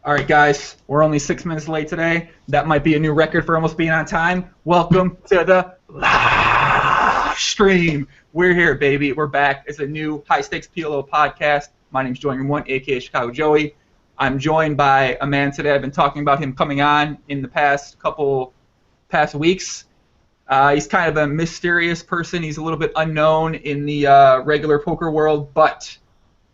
All right, guys, we're only 6 minutes late today. That might be a new record for almost being on time. Welcome to the live stream. We're here, baby. We're back. It's a new high-stakes PLO podcast. My name's Joey1, a.k.a. Chicago Joey. I'm joined by a man today. I've been talking about him coming on in the past weeks. He's kind of a mysterious person. He's a little bit unknown in the regular poker world, but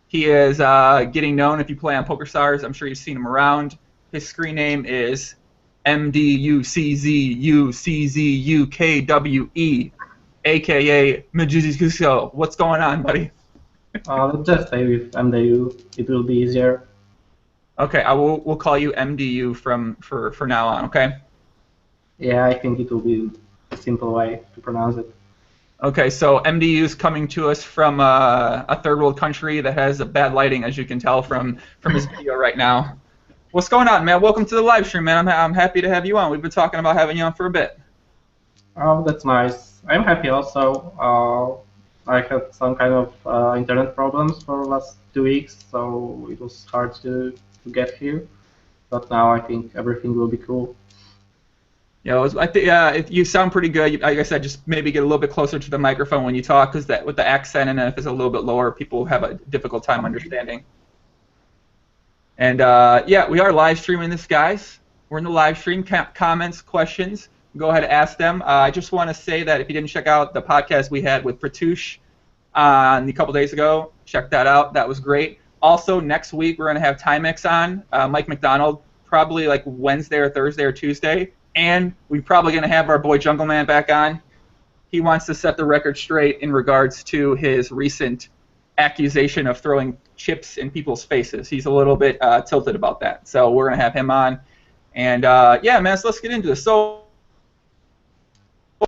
he is getting known if you play on PokerStars. I'm sure you've seen him around. His screen name is MDUczuczukwe, a.k.a. MDUczuczukwe. What's going on, buddy? Let's just say with MDU, it will be easier. Okay, we'll call you MDU for now on, okay? Yeah, I think it will be a simple way to pronounce it. Okay, so MDU is coming to us from a third world country that has a bad lighting, as you can tell from his video right now. What's going on, man? Welcome to the live stream, man. I'm happy to have you on. We've been talking about having you on for a bit. Oh, that's nice. I'm happy also. I had some kind of internet problems for the last 2 weeks, so it was hard to get here. But now I think everything will be cool. Yeah, I think you sound pretty good. Like I said, just maybe get a little bit closer to the microphone when you talk, because that with the accent and if it's a little bit lower, people have a difficult time understanding. And yeah, we are live streaming this, guys. We're in the live stream. Comments, questions, go ahead and ask them. I just want to say that if you didn't check out the podcast we had with Pratouche a couple days ago, check that out. That was great. Also, next week we're going to have Timex on, Mike McDonald, probably like Wednesday or Thursday or Tuesday. And we're probably going to have our boy Jungle Man back on. He wants to set the record straight in regards to his recent accusation of throwing chips in people's faces. He's a little bit tilted about that. So we're going to have him on. And yeah, man, so let's get into this. So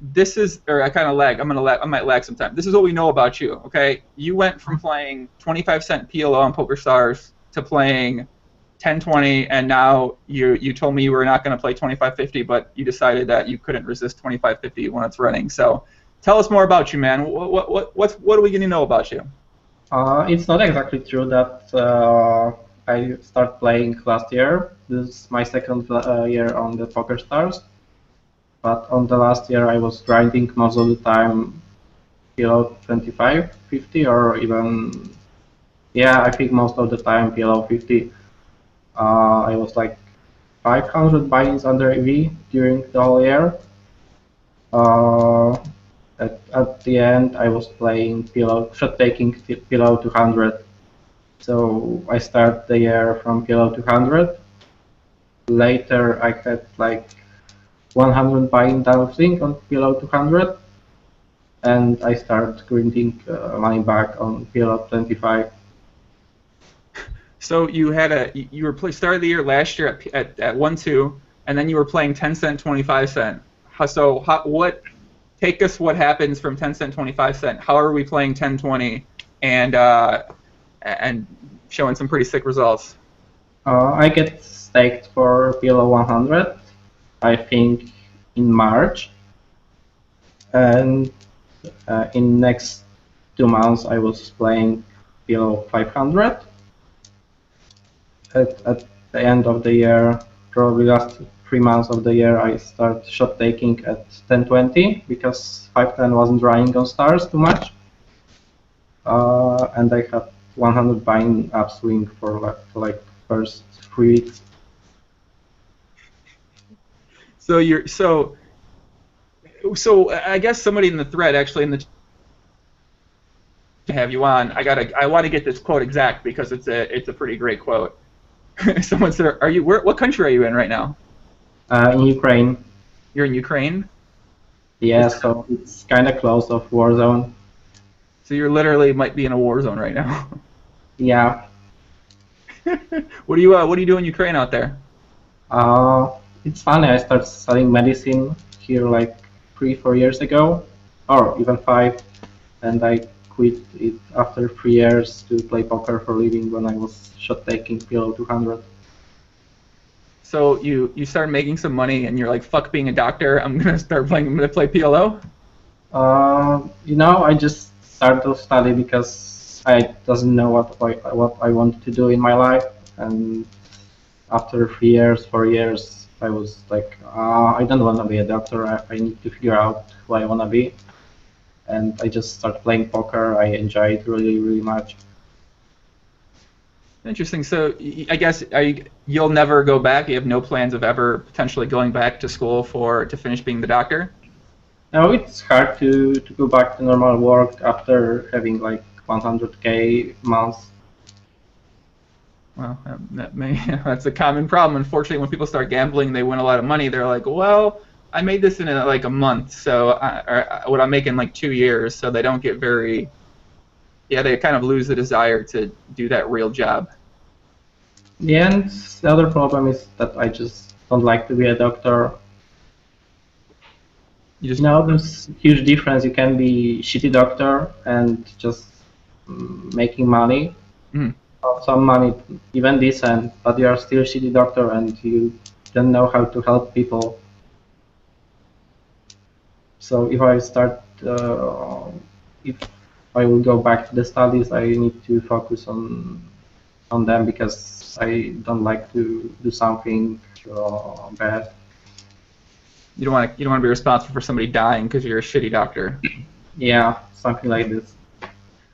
this is, or I kind of lag. I might lag sometime. This is what we know about you, okay? You went from playing 25-cent PLO on PokerStars to playing 10-20, and now you told me you were not going to play 25-50, but you decided that you couldn't resist 25-50 when it's running. So tell us more about you, man. What are we going to know about you? It's not exactly true that I started playing last year. This is my second year on the PokerStars. But on the last year, I was grinding most of the time PLO 25-50, or even, yeah, I think most of the time PLO 50. I was like 500 buy-ins under EV during the whole year. At the end, I was playing PLO, shot-taking PLO 200. So I started the year from PLO 200. Later, I had like 100 buy-in downswing on PLO 200, and I started grinding money back on PLO 25. So you had started the year last year at 1-2, and then you were playing 10-cent, 25-cent. So take us what happens from 10-cent, 25-cent. How are we playing 10-20 and showing some pretty sick results? I get staked for PLO 100, I think in March, and in next 2 months I was playing PLO 500. At the end of the year, probably last 3 months of the year, I started shot taking at 10-20 because 510 wasn't running on stars too much, and I had 100 buy-in upswing for like first 3 weeks. So I guess somebody in the thread actually to have you on. I want to get this quote exact because it's a pretty great quote. Someone said, what country are you in right now? In Ukraine. You're in Ukraine? Yeah, so it's kind of close of war zone. So you literally might be in a war zone right now. Yeah. What do you do in Ukraine out there? It's funny. I started studying medicine here like 3-4 years ago, or even 5, and I quit it after 3 years to play poker for a living when I was shot taking PLO 200. So you started making some money and you're like, fuck being a doctor, I'm gonna play PLO? I just started to study because I doesn't know what I wanted to do in my life, and after 3 years, 4 years, I was like, I don't want to be a doctor. I need to figure out who I want to be. And I just started playing poker. I enjoy it really, really much. Interesting. So I guess you'll never go back. You have no plans of ever potentially going back to school to finish being the doctor? Now it's hard to go back to normal work after having like 100K months. Well, that's a common problem. Unfortunately, when people start gambling, they win a lot of money. They're like, well, I made this in like a month, so what I'm making like 2 years, so they don't get very, yeah, they kind of lose the desire to do that real job. Yeah, and the other problem is that I just don't like to be a doctor. You just There's huge difference. You can be shitty doctor and just making money, or some money, even decent, but you are still shitty doctor and you don't know how to help people. So if I will go back to the studies, I need to focus on them because I don't like to do something bad. You don't want to be responsible for somebody dying because you're a shitty doctor. Yeah, something like this.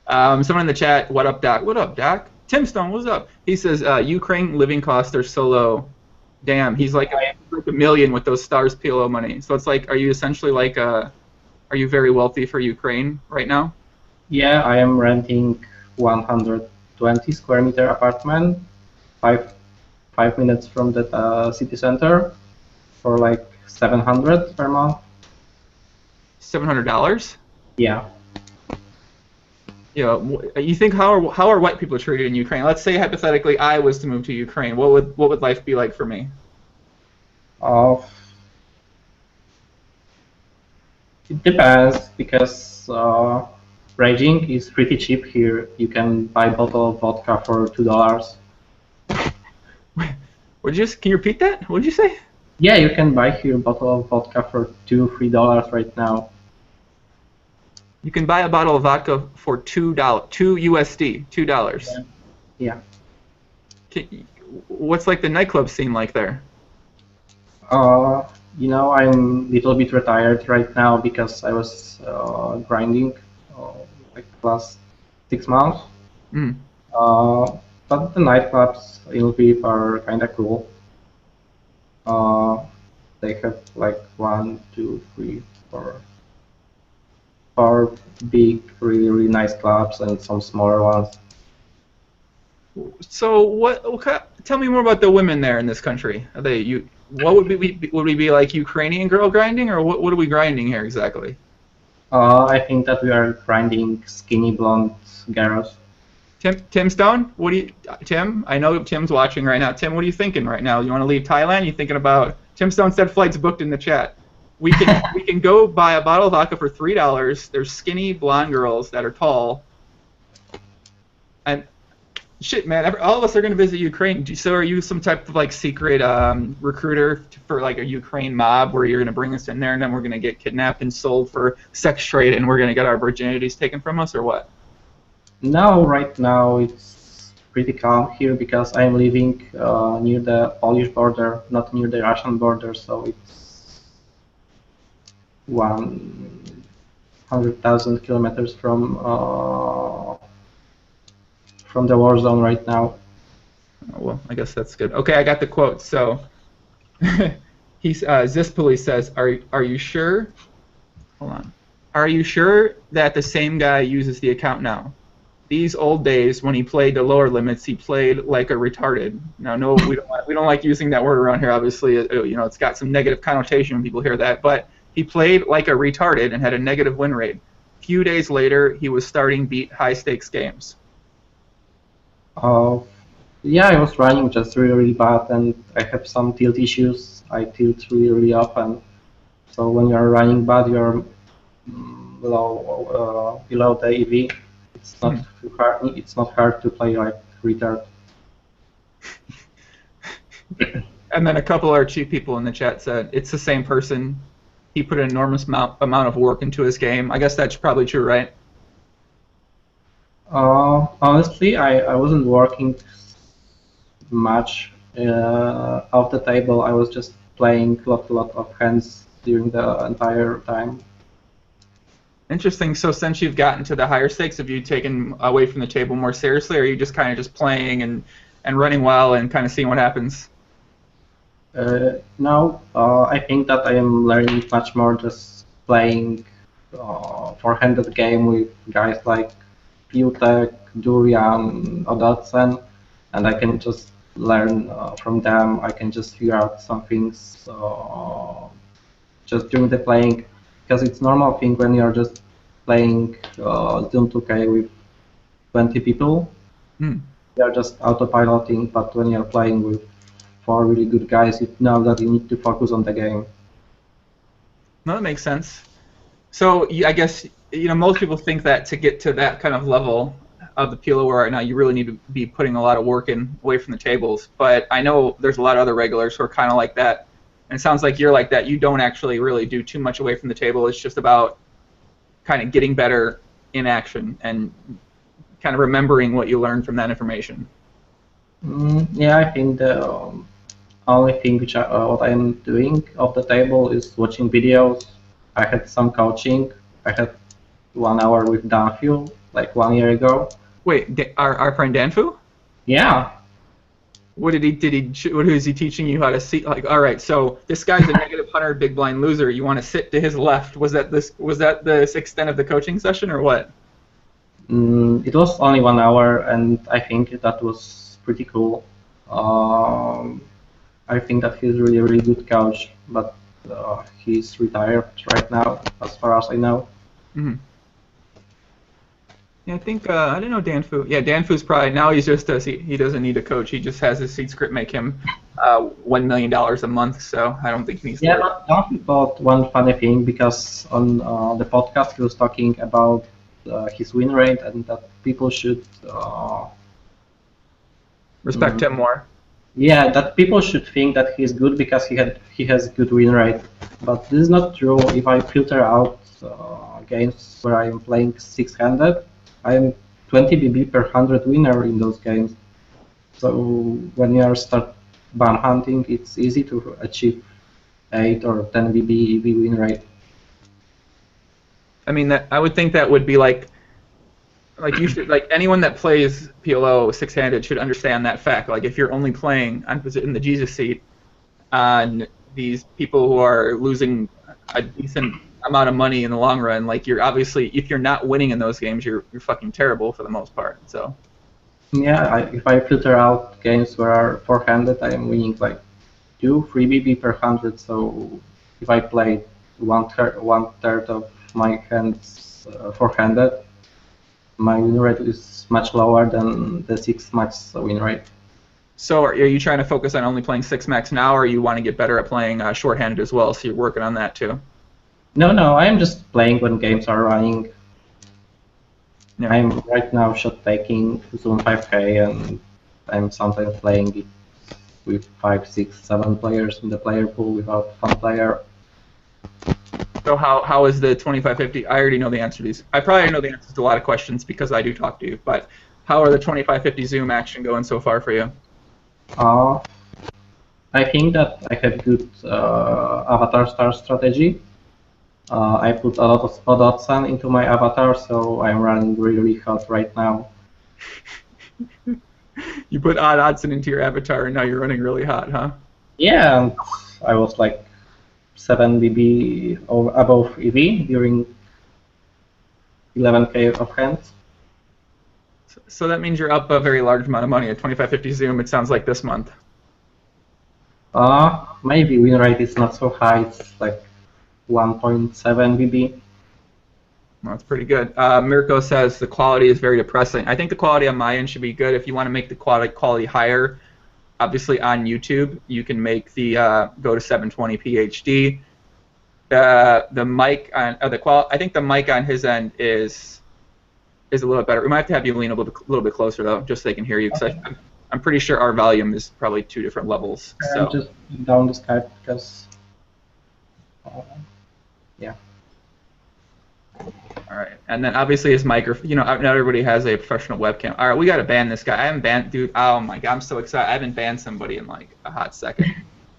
Someone in the chat, what up, Doc? What up, Doc? Tim Stone, what's up? He says, Ukraine living costs are so low. Damn, he's like a million with those Stars PLO money. So it's like, are you essentially like are you very wealthy for Ukraine right now? Yeah, I am renting 120 square meter apartment, 5 minutes from the city center, for like 700 per month. $700? Yeah. Yeah. You think how are white people treated in Ukraine? Let's say hypothetically I was to move to Ukraine. What would life be like for me? It depends because raging is pretty cheap here. You can buy a bottle of vodka for $2. Can you repeat that? What did you say? Yeah, you can buy here a bottle of vodka for $2-3 right now. You can buy a bottle of vodka for $2 USD, $2. Yeah. What's like the nightclub scene like there? I'm a little bit retired right now because I was grinding like the last 6 months. But the nightclubs in Lviv are kind of cool. They have like 1, 2, 3, 4 big, really, really nice clubs and some smaller ones. So tell me more about the women there in this country. What would we be like Ukrainian girl grinding, or what are we grinding here exactly? I think that we are grinding skinny blonde girls. Tim Stone, Tim? I know Tim's watching right now. Tim, what are you thinking right now? You want to leave Thailand? You thinking about? Tim Stone said flights booked in the chat. We can go buy a bottle of vodka for $3. There's skinny blonde girls that are tall. And shit, man, all of us are going to visit Ukraine. So are you some type of like secret recruiter for like a Ukraine mob where you're going to bring us in there and then we're going to get kidnapped and sold for sex trade and we're going to get our virginities taken from us, or what? No, right now it's pretty calm here because I'm living near the Polish border, not near the Russian border, so it's 100,000 kilometers from the war zone right now. Oh, well, I guess that's good. Okay, I got the quote. So, Zispoli says, "Are you sure? Hold on. Are you sure that the same guy uses the account now? These old days, when he played the lower limits, he played like a retarded." Now, no, we don't like using that word around here. Obviously, it's got some negative connotation when people hear that. But he played like a retarded and had a negative win rate. A few days later, he was starting beat high stakes games. Yeah, I was running just really, really bad, and I have some tilt issues. I tilt really, really often. So when you are running bad, you are below the EV. It's not too hard. It's not hard to play like retard. And then a couple of our cheap people in the chat said it's the same person. He put an enormous amount of work into his game. I guess that's probably true, right? Honestly, I wasn't working much Off the table, I was just playing a lot of hands during the entire time. Interesting. So since you've gotten to the higher stakes, have you taken away from the table more seriously, or are you just kind of just playing and running well and kind of seeing what happens? Now, I think that I am learning much more just playing four-handed game with guys like Piutek, Durian, Odotsen, and I can just learn from them. I can just figure out some things just during the playing, because it's normal thing when you're just playing Zoom 2K with 20 people. Hmm. You're just autopiloting, but when you're playing with four really good guys, you know that you need to focus on the game. No, that makes sense. So I guess most people think that to get to that kind of level of the PLO right now, you really need to be putting a lot of work in away from the tables. But I know there's a lot of other regulars who are kind of like that, and it sounds like you're like that. You don't actually really do too much away from the table. It's just about kind of getting better in action and kind of remembering what you learned from that information. Yeah, I think the only thing what I'm doing off the table is watching videos. I had some coaching. I had 1 hour with Danfu like 1 year ago. Wait, our friend Danfu? Yeah. What is he teaching you how to see? Like, all right, so this guy's a -100 big blind loser. You want to sit to his left. Was that the extent of the coaching session or what? It was only 1 hour, and I think that was pretty cool. I think that he's really good coach, but he's retired right now, as far as I know. Mm-hmm. Yeah, I think I didn't know Danfu. Yeah, Danfu's probably now he's just he doesn't need a coach. He just has his seed script make him $1 million a month. So I don't think he needs to. Yeah, but Danfu thought one funny thing, because on the podcast he was talking about his win rate and that people should Respect him more. yeah, that people should think that he's good because he has good win rate. But this is not true. If I filter out games where I am playing six-handed, I am 20 BB per 100 winner in those games. So when you start ban hunting, it's easy to achieve 8 or 10 BB EV win rate. I mean, I would think that would be like you should, like anyone that plays PLO six-handed should understand that fact. Like if you're only playing in the Jesus seat on these people who are losing a decent amount of money in the long run, like you're obviously, if you're not winning in those games, you're fucking terrible for the most part. So yeah, if I filter out games where are four-handed, I am winning like 2-3 BB per 100. So if I play one third of my hands four-handed, my win rate is much lower than the 6 max win rate. So are you trying to focus on only playing 6 max now, or you want to get better at playing shorthanded as well? So you're working on that too. No, I am just playing when games are running. Yeah. I'm right now shot taking Zone 5K, and I'm sometimes playing it with 5, 6, 7 players in the player pool without one player. So how is the 2550? I already know the answer to these. I probably know the answers to a lot of questions because I do talk to you. But how are the 2550 Zoom action going so far for you? I think that I have good avatar star strategy. I put a lot of Odotsan into my avatar, so I'm running really hot right now. You put Odotsan into your avatar, and now you're running really hot, huh? Yeah, and I was like 7 BB above EV during 11K of hands. So that means you're up a very large amount of money at 2550 Zoom, it sounds like this month. Maybe win rate is not so high, it's like 1.7 BB. Well, that's pretty good. Mirko says the quality is very depressing. I think the quality on my end should be good. If you want to make the quality higher, obviously on YouTube, you can make the go to 720p HD. The mic on I think the mic on his end is a little bit better. We might have to have you lean a little bit closer though, just so they can hear you. Because Okay. I'm pretty sure our volume is probably 2 different levels. So. I'm just down the Skype because yeah. All right, and then obviously his microphone. You know, not everybody has a professional webcam. All right, we got to ban this guy. I haven't banned, dude. Oh my god, I'm so excited. I haven't banned somebody in like a hot second.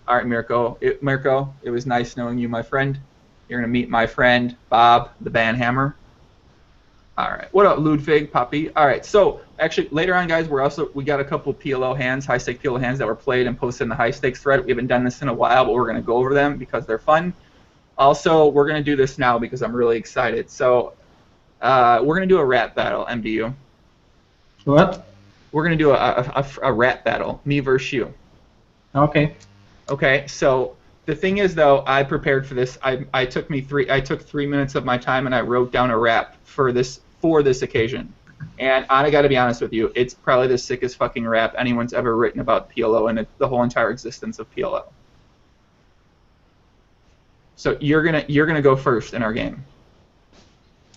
All right, Mirko. Mirko, it was nice knowing you, my friend. You're gonna meet my friend Bob, the Banhammer. All right. What up, Ludwig, Poppy? All right. So actually, later on, guys, we got a couple PLO hands, high stake PLO hands that were played and posted in the high stakes thread. We haven't done this in a while, but we're gonna go over them because they're fun. Also, we're gonna do this now because I'm really excited. So we're gonna do a rap battle, MDU. What? We're gonna do a rap battle, me versus you. Okay. Okay. So the thing is, though, I prepared for this. I took 3 minutes of my time and I wrote down a rap for this occasion. And I gotta be honest with you, it's probably the sickest fucking rap anyone's ever written about PLO and the whole entire existence of PLO. So you're gonna go first in our game.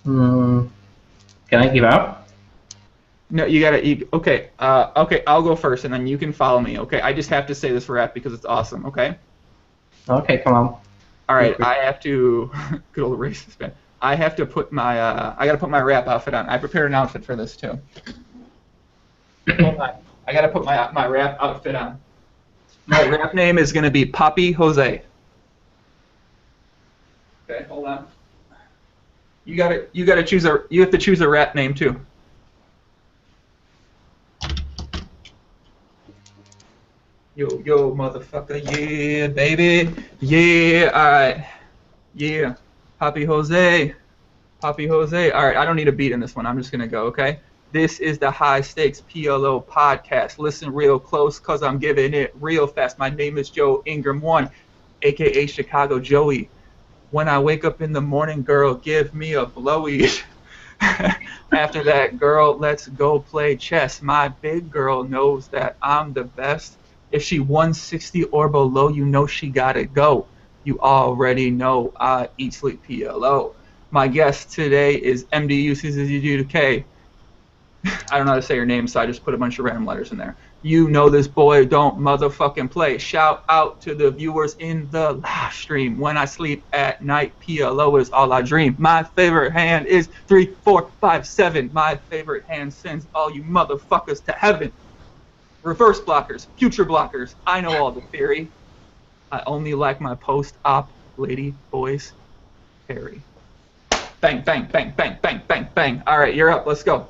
Can I give up? No, you gotta. Okay. Okay. I'll go first, and then you can follow me. Okay. I just have to say this rap because it's awesome. Okay. Okay, come on. All right. I have to. Good old racist man. I have to put my. I gotta put my rap outfit on. I prepared an outfit for this too. Hold on. I gotta put my rap outfit on. My rap name is gonna be Poppy Jose. Okay. Hold on. You gotta choose a. You have to choose a rap name too. Yo, motherfucker, yeah, baby, yeah, alright, yeah, Poppy Jose, alright, I don't need a beat in this one, I'm just gonna go, okay? This is the High Stakes PLO podcast, listen real close, cause I'm giving it real fast, my name is Joe Ingram 1, aka Chicago Joey, when I wake up in the morning, girl, give me a blowy, after that, girl, let's go play chess, my big girl knows that I'm the best. If she 160 or below, you know she gotta go. You already know I eat sleep PLO. My guest today is MDUczuczukwe. I don't know how to say your name, so I just put a bunch of random letters in there. You know this boy don't motherfucking play. Shout out to the viewers in the live stream. When I sleep at night, PLO is all I dream. My favorite hand is 3, 4, 5, 7. My favorite hand sends all you motherfuckers to heaven. Reverse blockers, future blockers, I know all the theory. I only like my post-op lady boys Harry. Bang, bang, bang, bang, bang, bang, bang. All right, you're up. Let's go.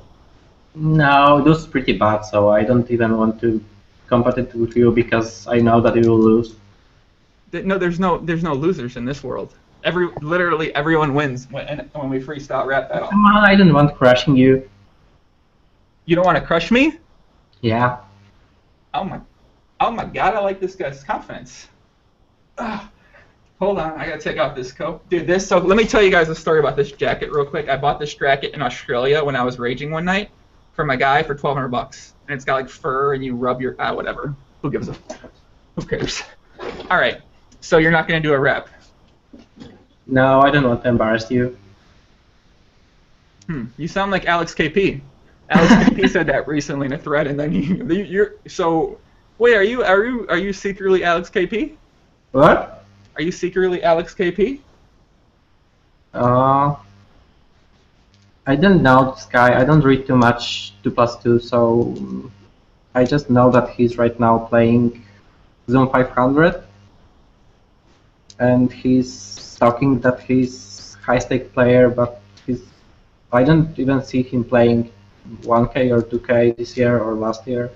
No, this is pretty bad, so I don't even want to compete with you because I know that you will lose. No, there's no losers in this world. Literally everyone wins when we freestyle rap battle. Come on, I don't want crushing you. You don't want to crush me? Yeah. Oh my God! I like this guy's confidence. Hold on, I gotta take off this coat, dude. So let me tell you guys a story about this jacket real quick. I bought this jacket in Australia when I was raging one night from a guy for $1,200, and it's got like fur, and you rub your whatever. Who gives a? Who cares? All right. So you're not gonna do a rep. No, I don't want to embarrass you. You sound like Alex KP. Alex KP said that recently in a thread, and then you're so. Wait, are you secretly Alex KP? What? Are you secretly Alex KP? I don't know this guy. I don't read too much 2+2, so I just know that he's right now playing Zoom 500, and he's talking that he's high-stake player, but I don't even see him playing 1K or 2K this year or last year.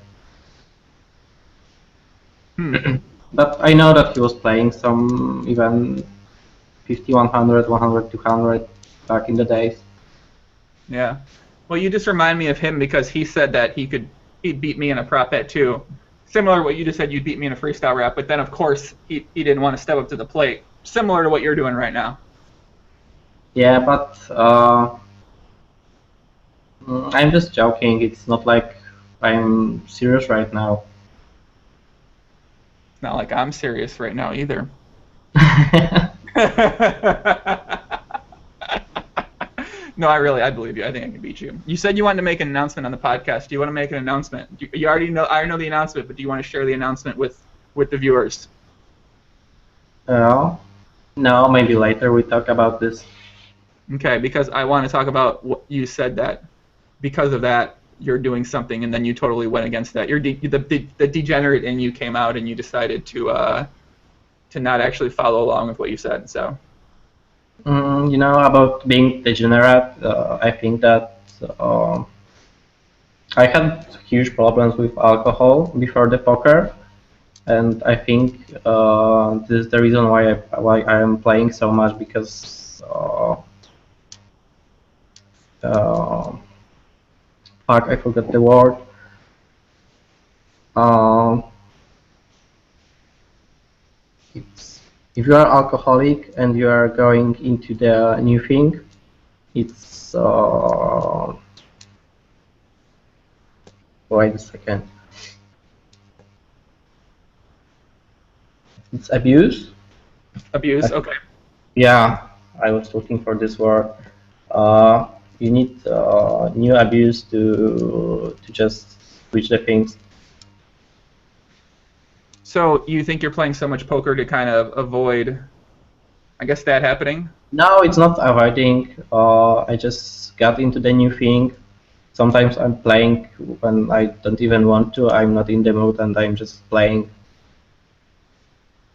But I know that he was playing some even 50, 100, 100, 200 back in the days. Yeah. Well, you just remind me of him because he said that he'd beat me in a prop bet too. Similar to what you just said, you'd beat me in a freestyle rap, but then of course he didn't want to step up to the plate. Similar to what you're doing right now. Yeah, but I'm just joking. It's not like I'm serious right now. It's not like I'm serious right now either. No, I believe you. I think I can beat you. You said you wanted to make an announcement on the podcast. Do you want to make an announcement? You already know. I already know the announcement, but do you want to share the announcement with the viewers? No, maybe later we talk about this. Okay, because I want to talk about what you said that because of that you're doing something and then you totally went against that. The degenerate in you came out and you decided to not actually follow along with what you said. So. You know, about being degenerate, I think that I had huge problems with alcohol before the poker, and I think this is the reason why I am playing so much, because fuck, I forgot the word. Um, it's, if you are alcoholic and you are going into the new thing, it's wait a second. It's abuse. Abuse. Okay. Yeah, I was looking for this word. You need new abuse to just switch the things. So you think you're playing so much poker to kind of avoid, I guess, that happening? No, it's not avoiding. I just got into the new thing. Sometimes I'm playing when I don't even want to. I'm not in the mood and I'm just playing.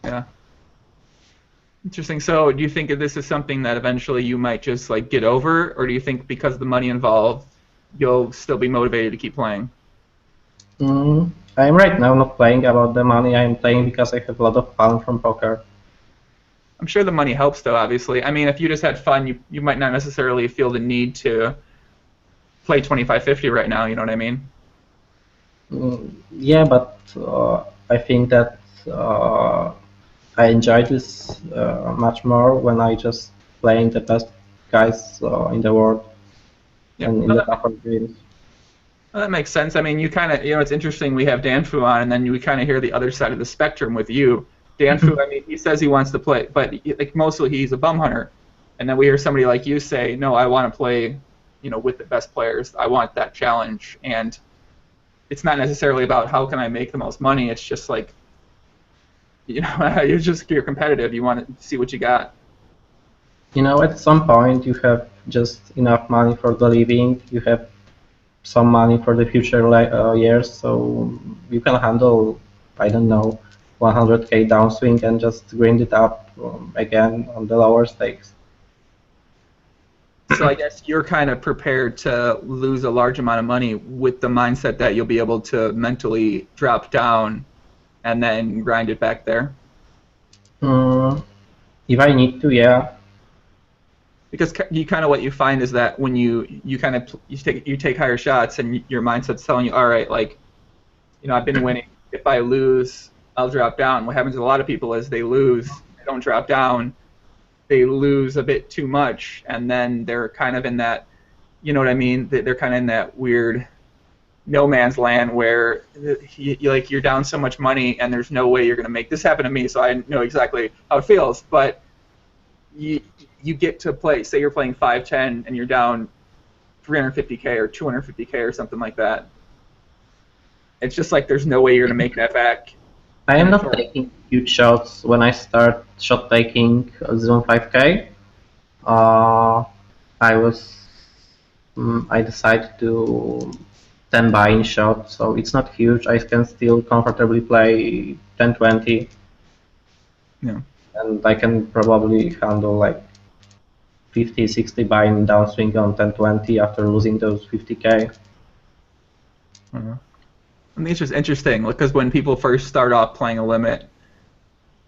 Yeah. Interesting. So do you think that this is something that eventually you might just like get over, or do you think because of the money involved, you'll still be motivated to keep playing? I'm right now not playing about the money. I'm playing because I have a lot of fun from poker. I'm sure the money helps, though, obviously. I mean, if you just had fun, you might not necessarily feel the need to play 25-50 right now, you know what I mean? Yeah, but I think that I enjoy this much more when I just playing the best guys in the world Yeah. and in the tougher games. Well, that makes sense. I mean, you kind of, it's interesting. We have Dan Fu on, and then we kind of hear the other side of the spectrum with you. Dan Fu, I mean, he says he wants to play, but like mostly he's a bum hunter. And then we hear somebody like you say, no, I want to play, with the best players. I want that challenge. And it's not necessarily about how can I make the most money. It's just like, you're competitive. You want to see what you got. At some point you have just enough money for the living. You have some money for the future years, so you can handle, I don't know, 100k downswing and just grind it up again on the lower stakes. So I guess you're kind of prepared to lose a large amount of money with the mindset that you'll be able to mentally drop down and then grind it back there. If I need to, yeah. Because what you find is that when you take higher shots and your mindset's telling you, all right, like, I've been winning. If I lose, I'll drop down. What happens to a lot of people is they lose, they don't drop down, they lose a bit too much, and then they're kind of in that, you know what I mean? They're kind of in that weird no man's land where you're down so much money and there's no way you're going to make this happen to me. So I know exactly how it feels, but you get to play, say you're playing 5-10 and you're down 350k or 250k or something like that. It's just like there's no way you're going to make that back. I am not taking huge shots when I start shot taking 0.5k. I decided to 10 buy-in shot, so it's not huge. I can still comfortably play 10-20. Yeah. And I can probably handle like 50-60 buy-in downswing on 10-20 after losing those 50k. I mean, it's just interesting because when people first start off playing a limit,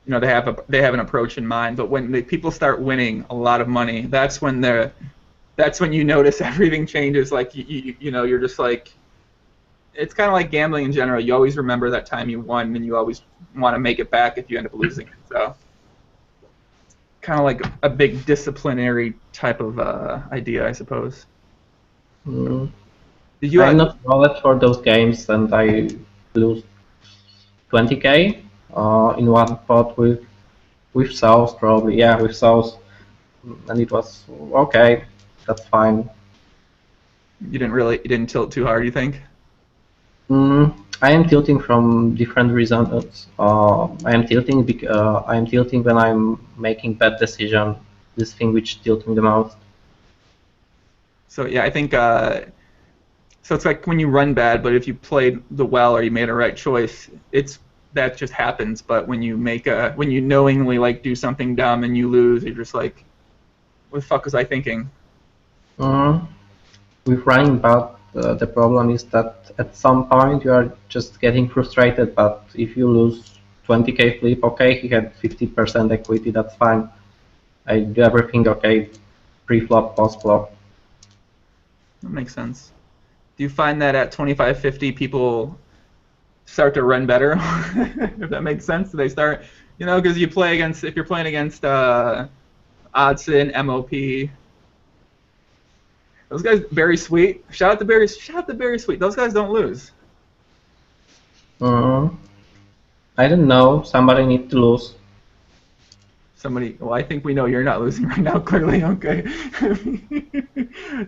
they have an approach in mind. But when people start winning a lot of money, that's when you notice everything changes. Like you're just like, it's kind of like gambling in general. You always remember that time you won, and you always want to make it back if you end up losing it. So, kind of like a big disciplinary type of idea, I suppose. I'm not wallet for those games, and I lose 20k in one pot with South, probably. Yeah, with South, and it was okay. That's fine. You didn't tilt too hard, you think? I am tilting from different reasons. I am tilting when I'm making bad decision. This thing which tilts me the most. So yeah, I think so. It's like when you run bad, but if you played the well or you made a right choice, that just happens. But when you knowingly like do something dumb and you lose, you're just like, what the fuck was I thinking? Mm. With running bad, the problem is that at some point you are just getting frustrated. But if you lose 20k flip, okay, he had 50% equity, that's fine. I do everything okay, pre-flop, post-flop. That makes sense. Do you find that at 25-50 people start to run better? If that makes sense, they start, because if you're playing against Oddson, MOP, those guys very sweet. Shout out to Barry Sweet. Those guys don't lose. Mm. I don't know. Somebody need to lose. Well, I think we know you're not losing right now. Clearly, okay.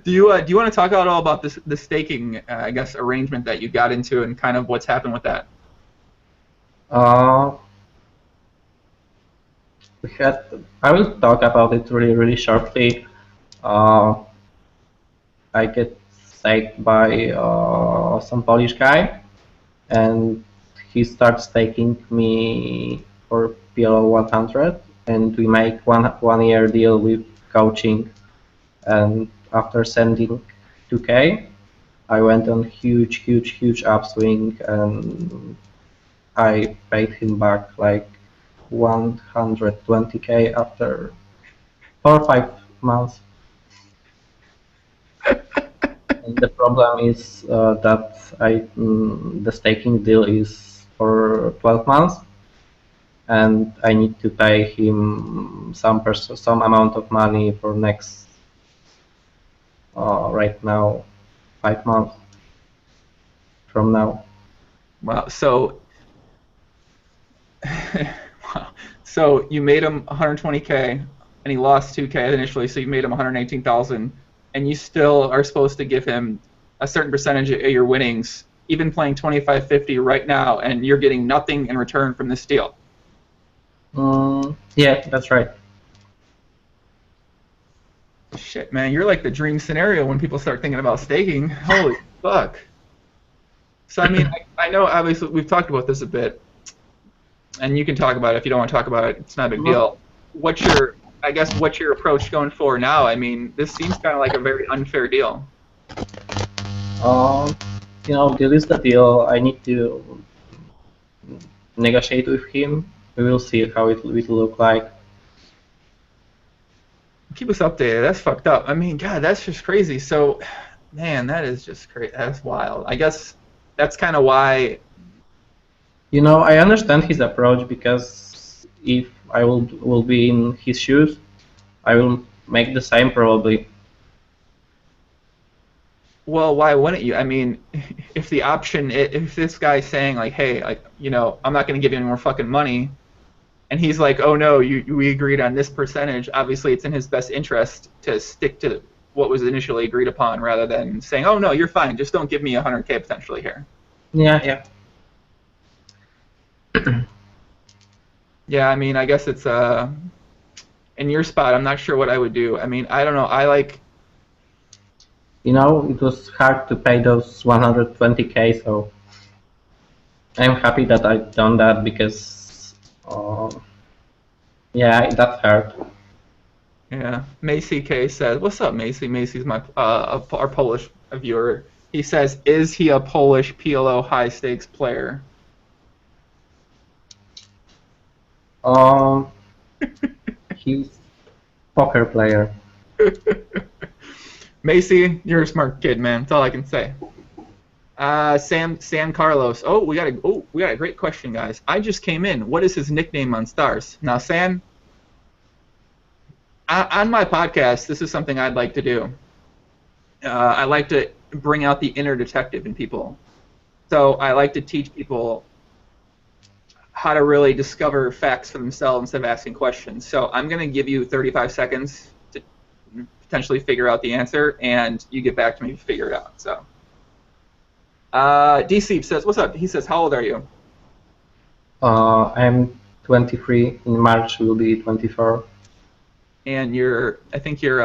Do you want to talk at all about the staking, I guess, arrangement that you got into and kind of what's happened with that? I will talk about it really, really shortly. I get staked by some Polish guy, and he starts taking me for PLO 100, and we make one year deal with coaching. And after sending 2k, I went on huge upswing, and I paid him back like 120k after 4 or 5 months. And the problem is that the staking deal is for 12 months, and I need to pay him some amount of money for next right now 5 months from now. Wow. So, wow. So you made him 120k, and he lost 2k initially. So you made him 118,000, and you still are supposed to give him a certain percentage of your winnings, even playing 25-50 right now, and you're getting nothing in return from this deal. Yeah, that's right. Shit, man, you're like the dream scenario when people start thinking about staking. Holy fuck. So, I mean, I know obviously we've talked about this a bit, and you can talk about it if you don't want to talk about it. It's not a big deal. What's your approach going forward now? I mean, this seems kind of like a very unfair deal. Deal is the deal. I need to negotiate with him. We will see how it will look like. Keep us updated. That's fucked up. I mean, God, that's just crazy. So, man, that is just crazy. That's wild. I guess that's kind of why. I understand his approach, because if I will be in his shoes, I will make the same probably. Well, why wouldn't you? I mean, if this guy's saying like, hey, like, I'm not going to give you any more fucking money, and he's like, oh no, we agreed on this percentage. Obviously, it's in his best interest to stick to what was initially agreed upon, rather than saying, oh no, you're fine, just don't give me 100k potentially here. Yeah. Yeah, I mean, I guess it's in your spot. I'm not sure what I would do. I mean, I don't know. I like. It was hard to pay those 120k, so I'm happy that I've done that, because yeah, that's hard. Yeah, Macy K says, "What's up, Macy?" Macy's our Polish viewer. He says, "Is he a Polish PLO high stakes player?" He's poker player. Macy, you're a smart kid, man. That's all I can say. San Carlos. Oh, we got a great question, guys. I just came in. What is his nickname on Stars? Now, San, on my podcast, this is something I'd like to do. I like to bring out the inner detective in people. So I like to teach people how to really discover facts for themselves instead of asking questions. So I'm going to give you 35 seconds to potentially figure out the answer, and you get back to me to figure it out. So, DC says, "What's up?" He says, "How old are you?" I'm 23. In March will be 24. And I think you're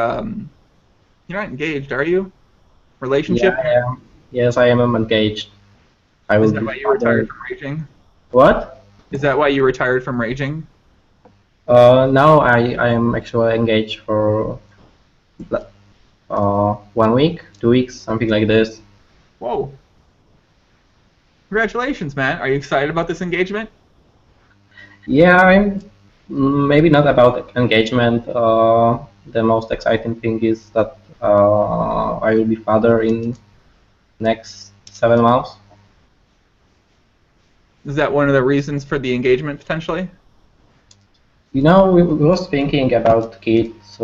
You're not engaged, are you? Relationship? Yeah, I am. Yes, I am engaged. I Is will that be why you retired father. from raging? What? Is that why you retired from raging? Now I am actually engaged for 1 week, 2 weeks, something like this. Whoa. Congratulations, man. Are you excited about this engagement? Yeah, I'm maybe not about engagement. The most exciting thing is that I will be father in next 7 months. Is that one of the reasons for the engagement potentially? We was thinking about kids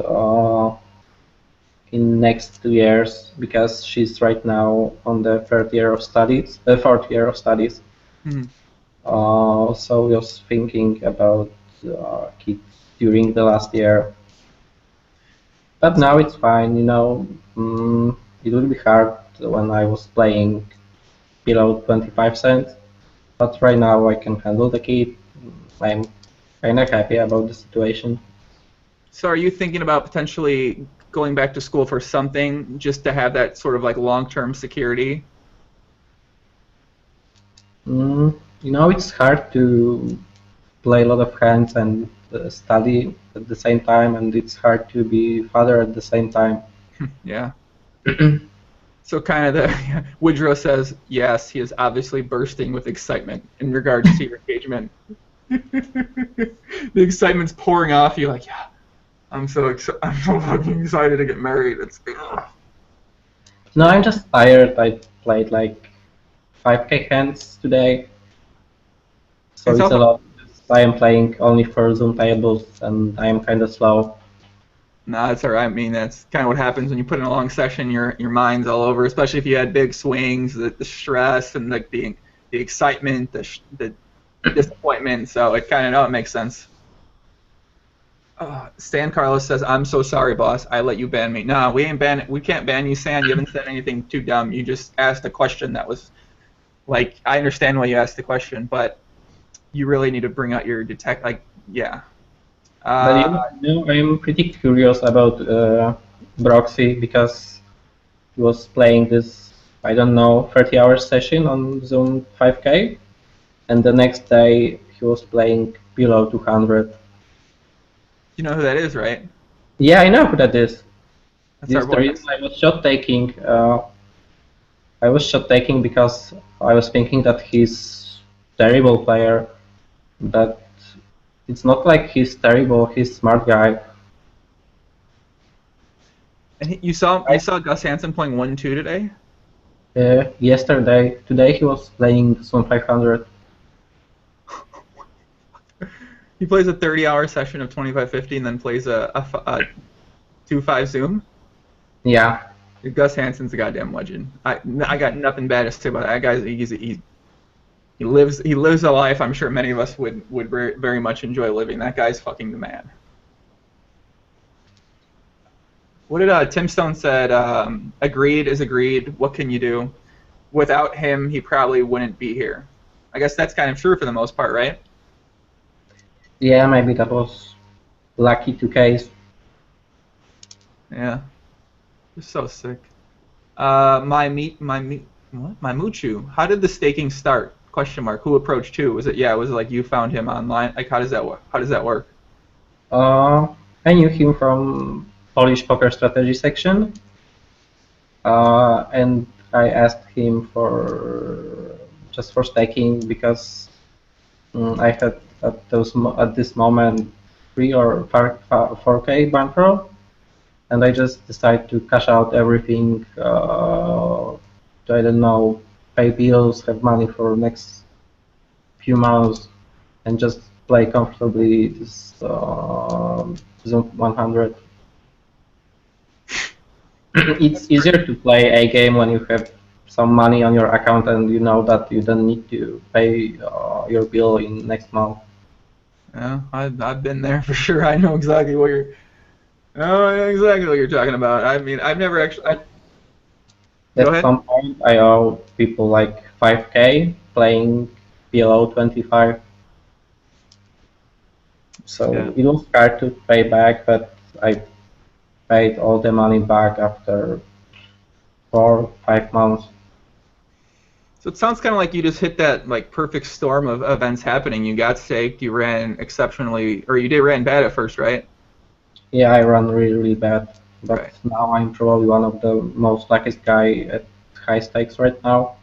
in next 2 years because she's right now on the third year of studies, fourth year of studies. Hmm. So we was thinking about kids during the last year. But now it's fine. It will be hard when I was playing below 25 cents, but right now I can handle the kit. I'm kind of happy about the situation. So are you thinking about potentially going back to school for something just to have that sort of like long-term security? It's hard to play a lot of hands and study at the same time, and it's hard to be father at the same time. Yeah. So kind of the Woodrow says, yes, he is obviously bursting with excitement in regards to your engagement. The excitement's pouring off you like, yeah, I'm so fucking excited to get married. It's No, I'm just tired. I played like 5K hands today, so it's it's a also lot. I am playing only for Zoom tables, and I am kind of slow. no, that's all right. I mean, that's kind of what happens when you put in a long session. Your mind's all over, especially if you had big swings, the stress and like the excitement, the disappointment. So it kind of no, it makes sense. San Carlos says, "I'm so sorry, boss. I let you ban me." No, we ain't ban. We can't ban you, San. You haven't said anything too dumb. You just asked a question that was like, I understand why you asked the question, but you really need to bring out your detect. Like, yeah. But Uh, I'm pretty curious about Broxy because he was playing this, I don't know, 30-hour session on Zoom 5K, and the next day he was playing below 200. you know who that is, right? Yeah, I know who that is. That's This our is the boy. reason I was shot taking. I was shot taking because I was thinking that he's terrible player, but it's not like he's terrible. He's smart guy. And you I, saw Gus Hansen playing 1-2 today. today he was playing Zoom 500. He plays a 30-hour session of 2550 and then plays a 2-5 Zoom. Yeah. Gus Hansen's a goddamn legend. I got nothing bad to say about that guy. He lives a life I'm sure many of us would very much enjoy living. That guy's fucking the man. What did Tim Stone said? Agreed is agreed. What can you do? Without him, he probably wouldn't be here. I guess that's kind of true for the most part, right? Yeah, maybe that was lucky to case. Yeah, it's so sick. What? My Muchu. How did the staking start? Question mark. Who approached who? Was it like you found him online? Like how does that work? How does that work? Uh, I knew him from Polish poker strategy section, and I asked him for just for staking because I had at this moment 4K bankroll, and I just decided to cash out everything. To, I don't know, pay bills, have money for next few months, and just play comfortably this Zoom 100. It's That's pretty. easier to play a game when you have some money on your account and you know that you don't need to pay your bill in next month. Yeah, I've been there for sure. I know exactly what you're. Oh, I know exactly what you're talking about. I mean, I've never actually. Go At ahead. some point, I owe people like 5K playing below 25, Yeah. so it was hard to pay back, but I paid all the money back after 4 or 5 months. So it sounds kind of like you just hit that like perfect storm of events happening. You got staked, you ran exceptionally, or you did ran bad at first, right? Yeah, I run really bad, but Right. now I'm probably one of the most luckiest guy at high stakes right now.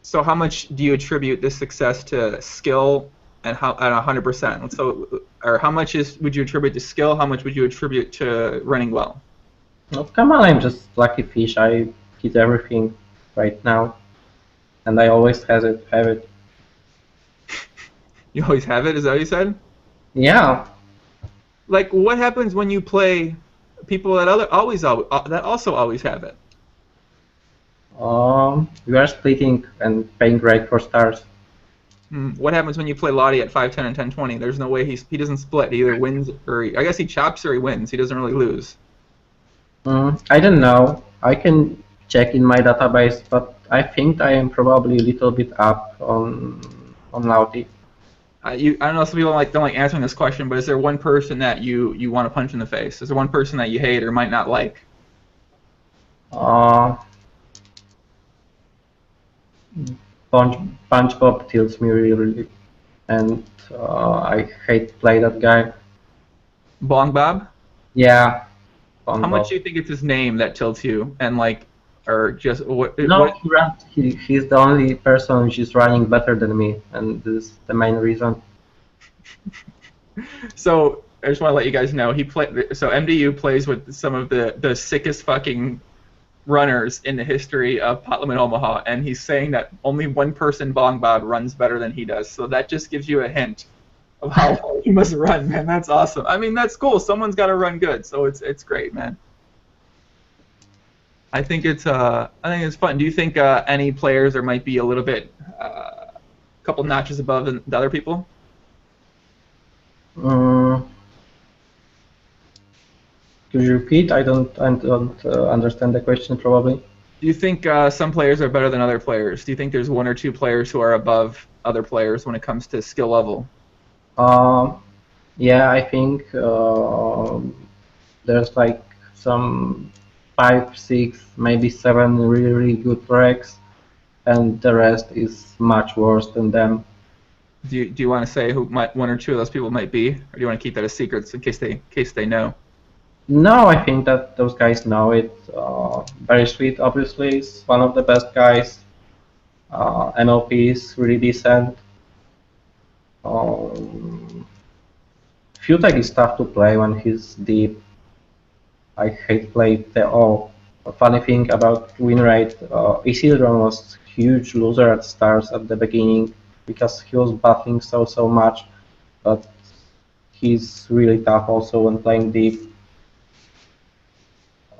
So how much do you attribute this success to skill and how at 100%? So, or how much would you attribute to skill? How much would you attribute to running well? Oh, come on, I'm just lucky fish. I hit everything right now, and I always have it. You always have it, is that what you said? Yeah. Like, what happens when you play people that that also always have it? We are splitting and paying great for stars. What happens when you play Lottie at 5-10 and 10-20? There's no way he doesn't split. He either wins or I guess he chops or he wins. He doesn't really lose. I don't know. I can check in my database, but I think I am probably a little bit up on Lauti. I don't know. Some people don't like answering this question, but is there one person that you want to punch in the face? Is there one person that you hate or might not like? Uh, Punch Punch Bob tilts me really, and I hate to play that guy. Bong Bob? Yeah, How Punch much Bob. do you think it's his name that tilts you, and like, or just what? No, he runs. He's the only person which is running better than me, and this is the main reason. So I just want to let you guys know So MDU plays with some of the sickest fucking runners in the history of Pot Limit Omaha, and he's saying that only one person, Bong Bob, runs better than he does. So that just gives you a hint of how hard he must run, man. That's awesome. I mean, that's cool. Someone's got to run good, so it's great, man. I think it's fun. Do you think any players there might be a little bit, a couple notches above the other people? Um, could you repeat? I don't understand the question probably. Do you think some players are better than other players? Do you think there's one or two players who are above other players when it comes to skill level? Um, yeah, I think there's like some 5, 6, maybe 7 really, really good tracks, and the rest is much worse than them. Do you want to say who one or two of those people might be, or do you want to keep that a secret in case they know? No, I think that those guys know it. Very sweet, obviously, is one of the best guys. MLP is really decent. Futek is tough to play when he's deep. I hate play the all. A funny thing about win rate, Isilron was huge loser at stars at the beginning because he was buffing so much, but he's really tough also when playing deep.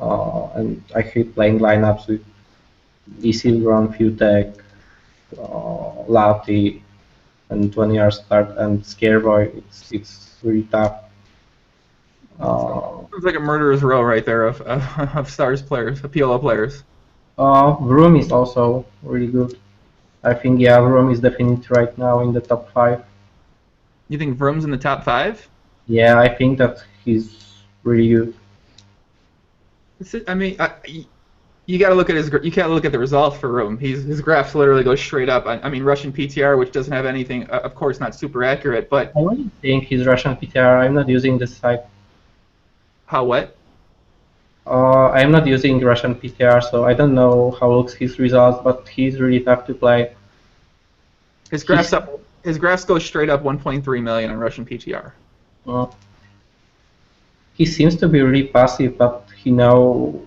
And I hate playing lineups with Isilron, Futek, Lauti, and 20R start and Scareboy. It's really tough. Sounds like a murderer's row right there of stars players, of PLO players. Vroom is also really good. I think yeah, Vroom is definitely right now in the top 5. You think Vroom's in the top 5? Yeah, I think that he's really good. I mean, you got to look at you can't look at the results for Vroom. His graphs literally go straight up. I mean, Russian PTR, which doesn't have anything, of course, not super accurate, but I don't think he's Russian PTR. I'm not using this site. how what? I'm not using Russian PTR, so I don't know how looks his results, but he's really tough to play. His graphs go straight up 1.3 million on Russian PTR. He seems to be really passive, but he knows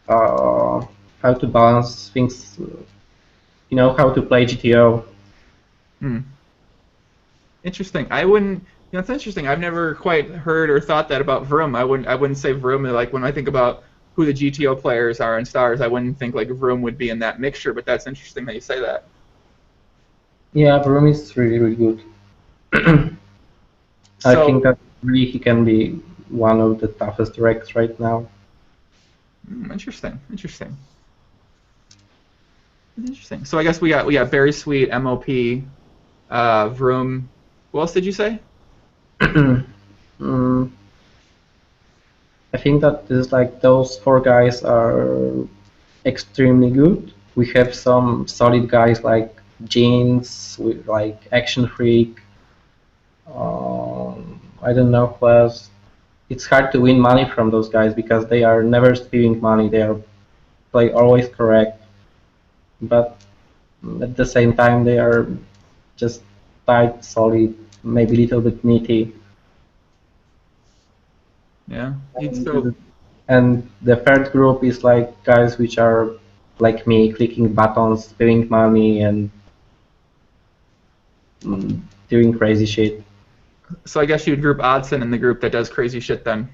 how to balance things. You know how to play GTO. Interesting. I wouldn't. It's interesting. I've never quite heard or thought that about Vroom. I wouldn't say Vroom. Like when I think about who the GTO players are in stars, I wouldn't think like Vroom would be in that mixture. But that's interesting that you say that. Yeah, Vroom is really, really good. I think that really he can be one of the toughest wrecks right now. Interesting. So I guess we got Berry Sweet, MOP, Vroom. Who else did you say? I think that this is like those four guys are extremely good. We have some solid guys like Jeans, like Action Freak. I don't know who else. It's hard to win money from those guys because they are never stealing money. They are play always correct, but at the same time they are just tight, solid, maybe a little bit nitty. Yeah. And, and the third group is like guys which are like me, clicking buttons, spending money, and doing crazy shit. So I guess you'd group Oddson in the group that does crazy shit then.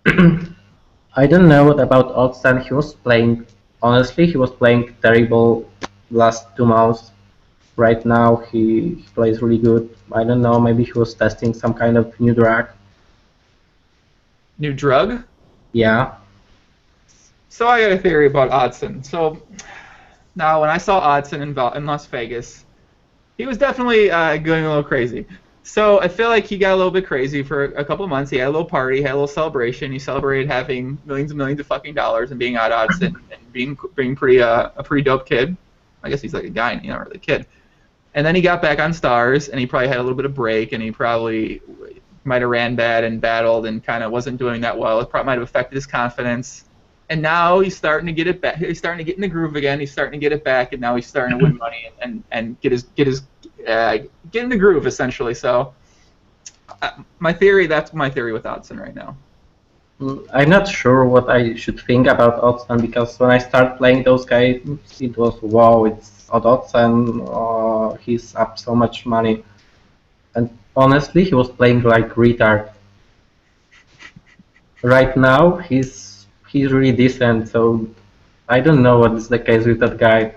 I don't know what about Oddson. He was playing, honestly, he was playing terrible last 2 months. Right now he plays really good. I don't know, maybe he was testing some kind of new drug. New drug? Yeah. So I got a theory about Oddson. So now when I saw Oddson in Las Vegas, he was definitely going a little crazy. So I feel like he got a little bit crazy for a couple of months. He had a little party, had a little celebration. He celebrated having millions and millions of fucking dollars and being Oddson and being pretty a pretty dope kid. I guess he's like a guy, and not really a kid. And then he got back on Stars, and he probably had a little bit of break, and he probably might have ran bad and battled and kind of wasn't doing that well. It probably might have affected his confidence. And now he's starting to get it back. He's starting to get in the groove again. He's starting to get it back, and now he's starting to win money and get in the groove essentially. So that's my theory with Oddson right now. I'm not sure what I should think about Oddson because when I start playing those guys, it was wow, it's Oddson, he's up so much money. And honestly, he was playing like retard. Right now, he's really decent, so I don't know what is the case with that guy.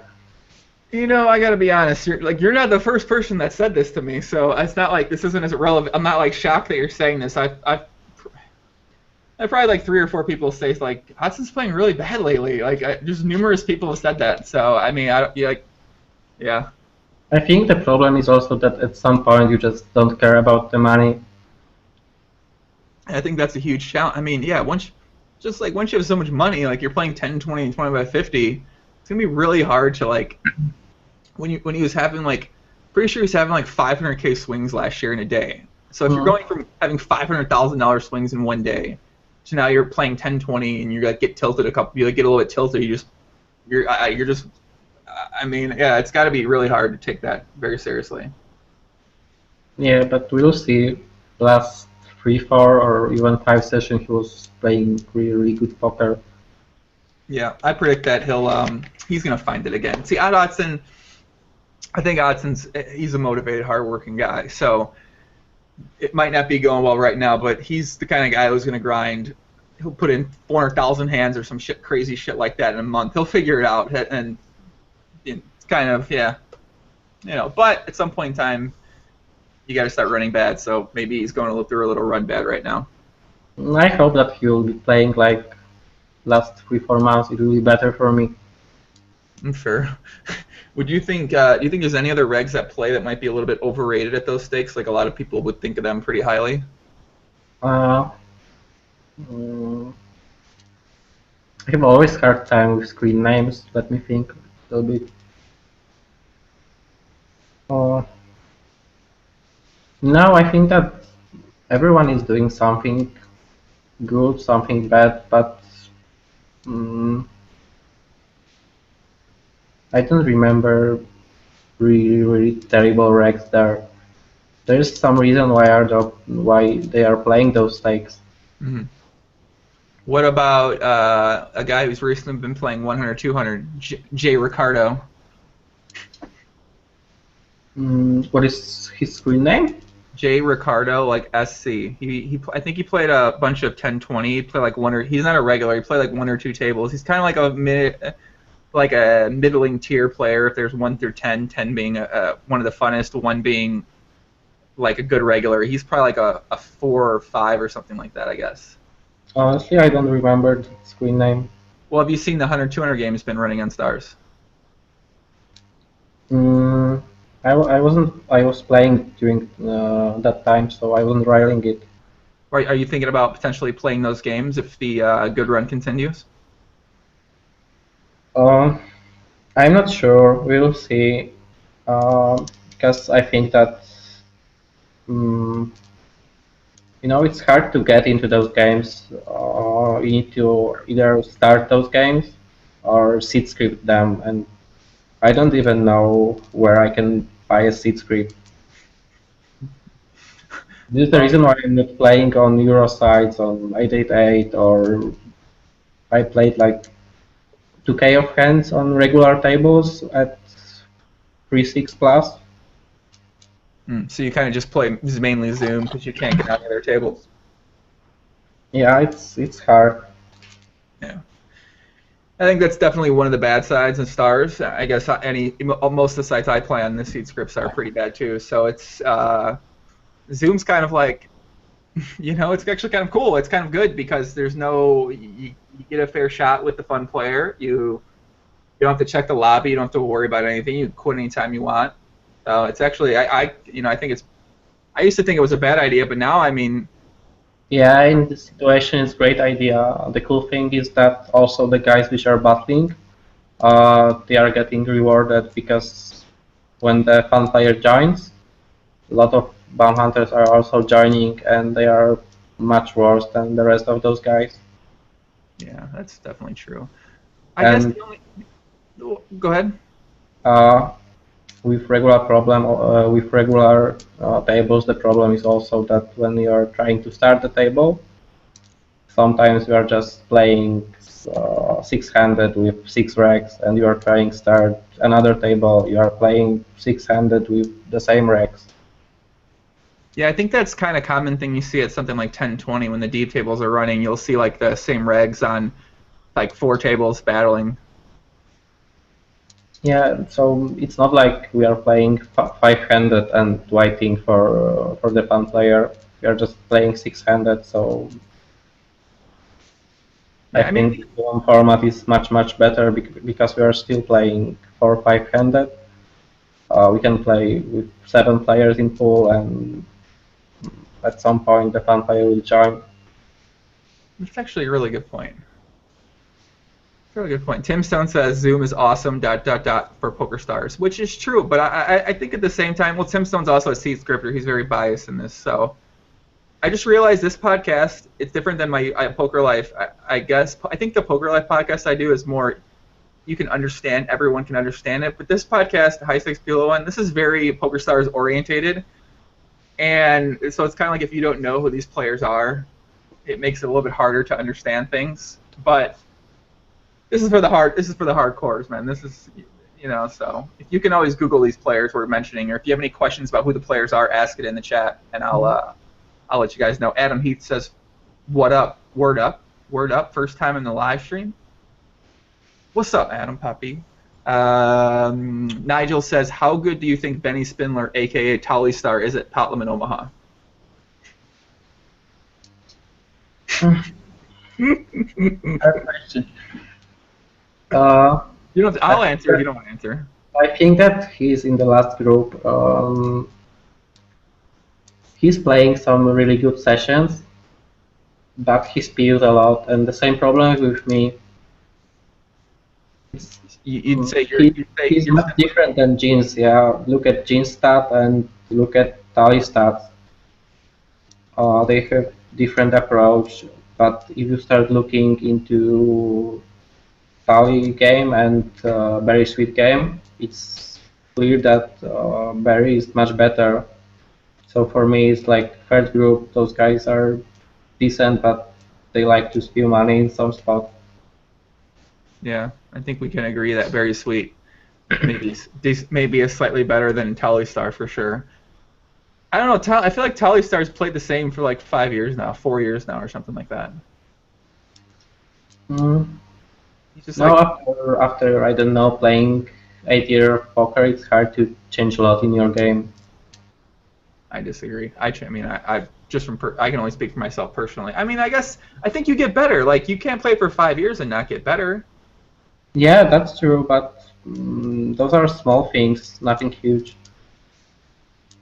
You know, I gotta be honest. You're not the first person that said this to me, so it's not like this isn't as relevant. I'm not like shocked that you're saying this. I've probably like 3 or 4 people say like Hudson's playing really bad lately. Like just numerous people have said that. So I mean, yeah. I think the problem is also that at some point you just don't care about the money. I think that's a huge challenge. I mean, yeah, once you have so much money, like you're playing 10, 20, and 20 by 50, it's gonna be really hard to like when he was having like pretty sure he was having like 500K swings last year in a day. So if you're going from having $500,000 swings in one day to now you're playing 10, 20 and you like get tilted you like get a little bit tilted, you're just I mean, yeah, it's got to be really hard to take that very seriously. Yeah, but we'll see. Last 3, 4, or even 5 sessions, he was playing really, really good poker. Yeah, I predict that he's gonna find it again. See, Oddson, I think he's a motivated, hardworking guy. So it might not be going well right now, but he's the kind of guy who's gonna grind. He'll put in 400,000 hands or some crazy shit like that in a month. He'll figure it out, and it's kind of But at some point in time, you got to start running bad. So maybe he's going through a little run bad right now. I hope that he will be playing like last 3, 4 months. It will be better for me. I'm sure. Do you think there's any other regs that play that might be a little bit overrated at those stakes? Like a lot of people would think of them pretty highly. I have always hard time with screen names. Let me think a little bit. No, I think that everyone is doing something good, something bad, but I don't remember really, really terrible regs there. There is some reason why they are playing those stakes. Mm-hmm. What about a guy who's recently been playing 100, 200, Jay Ricardo? What is his screen name? Jay Ricardo, like SC. I think he played a bunch of 10-20. He played like he's not a regular. He played like 1 or 2 tables. He's kind of like a middling tier player. If there's 1 through 10, 10 being one of the funnest, 1 being like a good regular. He's probably like a 4 or 5 or something like that, I guess. Honestly, I don't remember the screen name. Well, have you seen the 100, 200 game he's been running on Stars? I was playing during that time, so I wasn't riling it. Are you thinking about potentially playing those games if the good run continues? Um, I'm not sure. We'll see. Because I think that um, it's hard to get into those games. You need to either start those games or seed script them, and I don't even know where I can buy a seed script. This is the reason why I'm not playing on Euro sites on 888, or I played like 2K of hands on regular tables at 3.6 plus. So you kind of just play mainly Zoom because you can't get on the other tables. Yeah, it's hard. Yeah. I think that's definitely one of the bad sides of stars. I guess most of the sites I play on, the seed scripts are pretty bad too. So it's Zoom's kind of like, it's actually kind of cool. It's kind of good because there's you get a fair shot with the fun player. You don't have to check the lobby. You don't have to worry about anything. You can quit anytime you want. It's actually I think it's. I used to think it was a bad idea, but now I mean. Yeah, in this situation, it's a great idea. The cool thing is that also the guys which are battling, they are getting rewarded because when the fun player joins, a lot of bomb hunters are also joining, and they are much worse than the rest of those guys. Yeah, that's definitely true. I guess the only. Go ahead. With regular tables, the problem is also that when you are trying to start the table, sometimes you are just playing six-handed with 6 regs, and you are trying to start another table. You are playing six-handed with the same regs. Yeah, I think that's kind of common thing you see at something like 10-20 when the deep tables are running. You'll see like the same regs on like 4 tables battling. Yeah, so it's not like we are playing five-handed and waiting for the fun player. We are just playing six-handed, so Yeah, I think the one format is much better because we are still playing 4 or 5-handed. We can play with 7 players in pool, and at some point the fun player will join. That's actually a really good point. Really good point. Tim Stone says Zoom is awesome. ... for Poker Stars, which is true. But I think at the same time, well, Tim Stone's also a seed scripter. He's very biased in this. So I just realized this podcast it's different than my Poker Life. I think the Poker Life podcast I do is more you can understand. Everyone can understand it. But this podcast, High Stakes PLO, this is very Poker Stars orientated. And so it's kind of like if you don't know who these players are, it makes it a little bit harder to understand things. But this is for the hardcores, man. This is, so if you can always Google these players we're mentioning, or if you have any questions about who the players are, ask it in the chat, and I'll let you guys know. Adam Heath says, "What up? Word up, word up." First time in the live stream. What's up, Adam Puppy? Nigel says, "How good do you think Benny Spindler, aka Tally Star, is at Tottenham in Omaha?" Hard question. You don't. I'll answer if you don't want to answer. I think that he's in the last group. He's playing some really good sessions, but he spills a lot. And the same problem with me. You'd say he's much different than Jeans. Yeah, look at Jeans stat and look at Tally stats. They have different approach, but if you start looking into Tally game and Barry Sweet game, it's clear that Barry is much better. So for me, it's like third group. Those guys are decent, but they like to steal money in some spot. Yeah, I think we can agree that Very Sweet maybe is slightly better than Tally Star for sure. I don't know. I feel like Tally Star's played the same for like 4 years now, or something like that. After I don't know, playing 8 years of poker, it's hard to change a lot in your game. I disagree. I can only speak for myself personally. I mean, I think you get better. Like you can't play for 5 years and not get better. Yeah, that's true, but those are small things, nothing huge.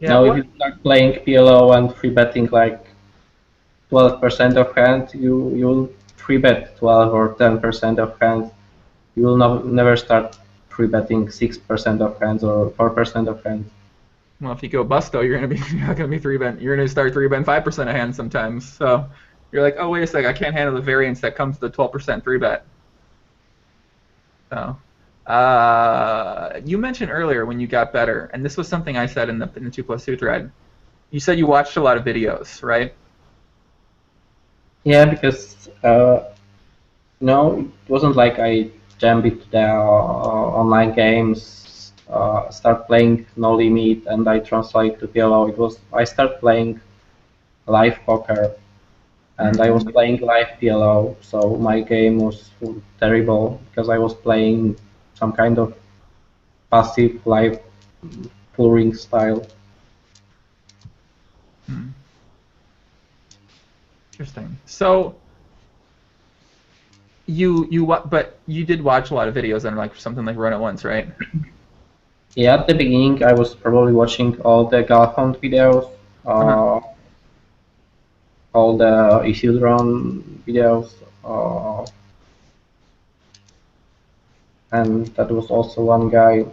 Yeah, now, if you start playing PLO and free betting like 12% of hand, you'll free bet 12 or 10% of hand. You will never start free betting 6% of hands or 4% of hands. Well, if you go busto, you're not gonna be three bet. You're gonna start three bet 5% of hands sometimes. So you're like, oh wait a sec, I can't handle the variance that comes to the 12% three bet. So, you mentioned earlier when you got better, and this was something I said in the 2+2 thread. You said you watched a lot of videos, right? Yeah, because no, it wasn't like I jump into the online games, start playing No Limit, and I translate to PLO. It was I start playing live poker, and I was playing live PLO, so my game was terrible because I was playing some kind of passive live full ring style. Interesting. So but you did watch a lot of videos on like something like Run It Once, right? Yeah, at the beginning I was probably watching all the Galfond videos, all the Isilron videos, and that was also one guy.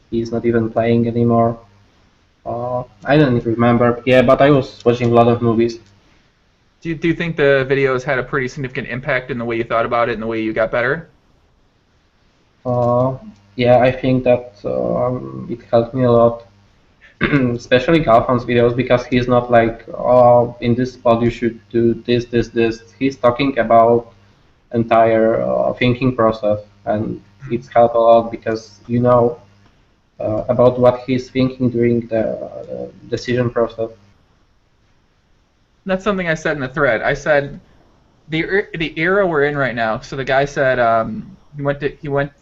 He's not even playing anymore. I don't remember. Yeah, but I was watching a lot of movies. Do you think the videos had a pretty significant impact in the way you thought about it and the way you got better? Yeah, I think that it helped me a lot, especially Galfan's videos, because he's not like, oh, in this spot you should do this, this, this. He's talking about entire thinking process, and it's helped a lot because you know about what he's thinking during the decision process. That's something I said in the thread. I said the era we're in right now. So the guy said he went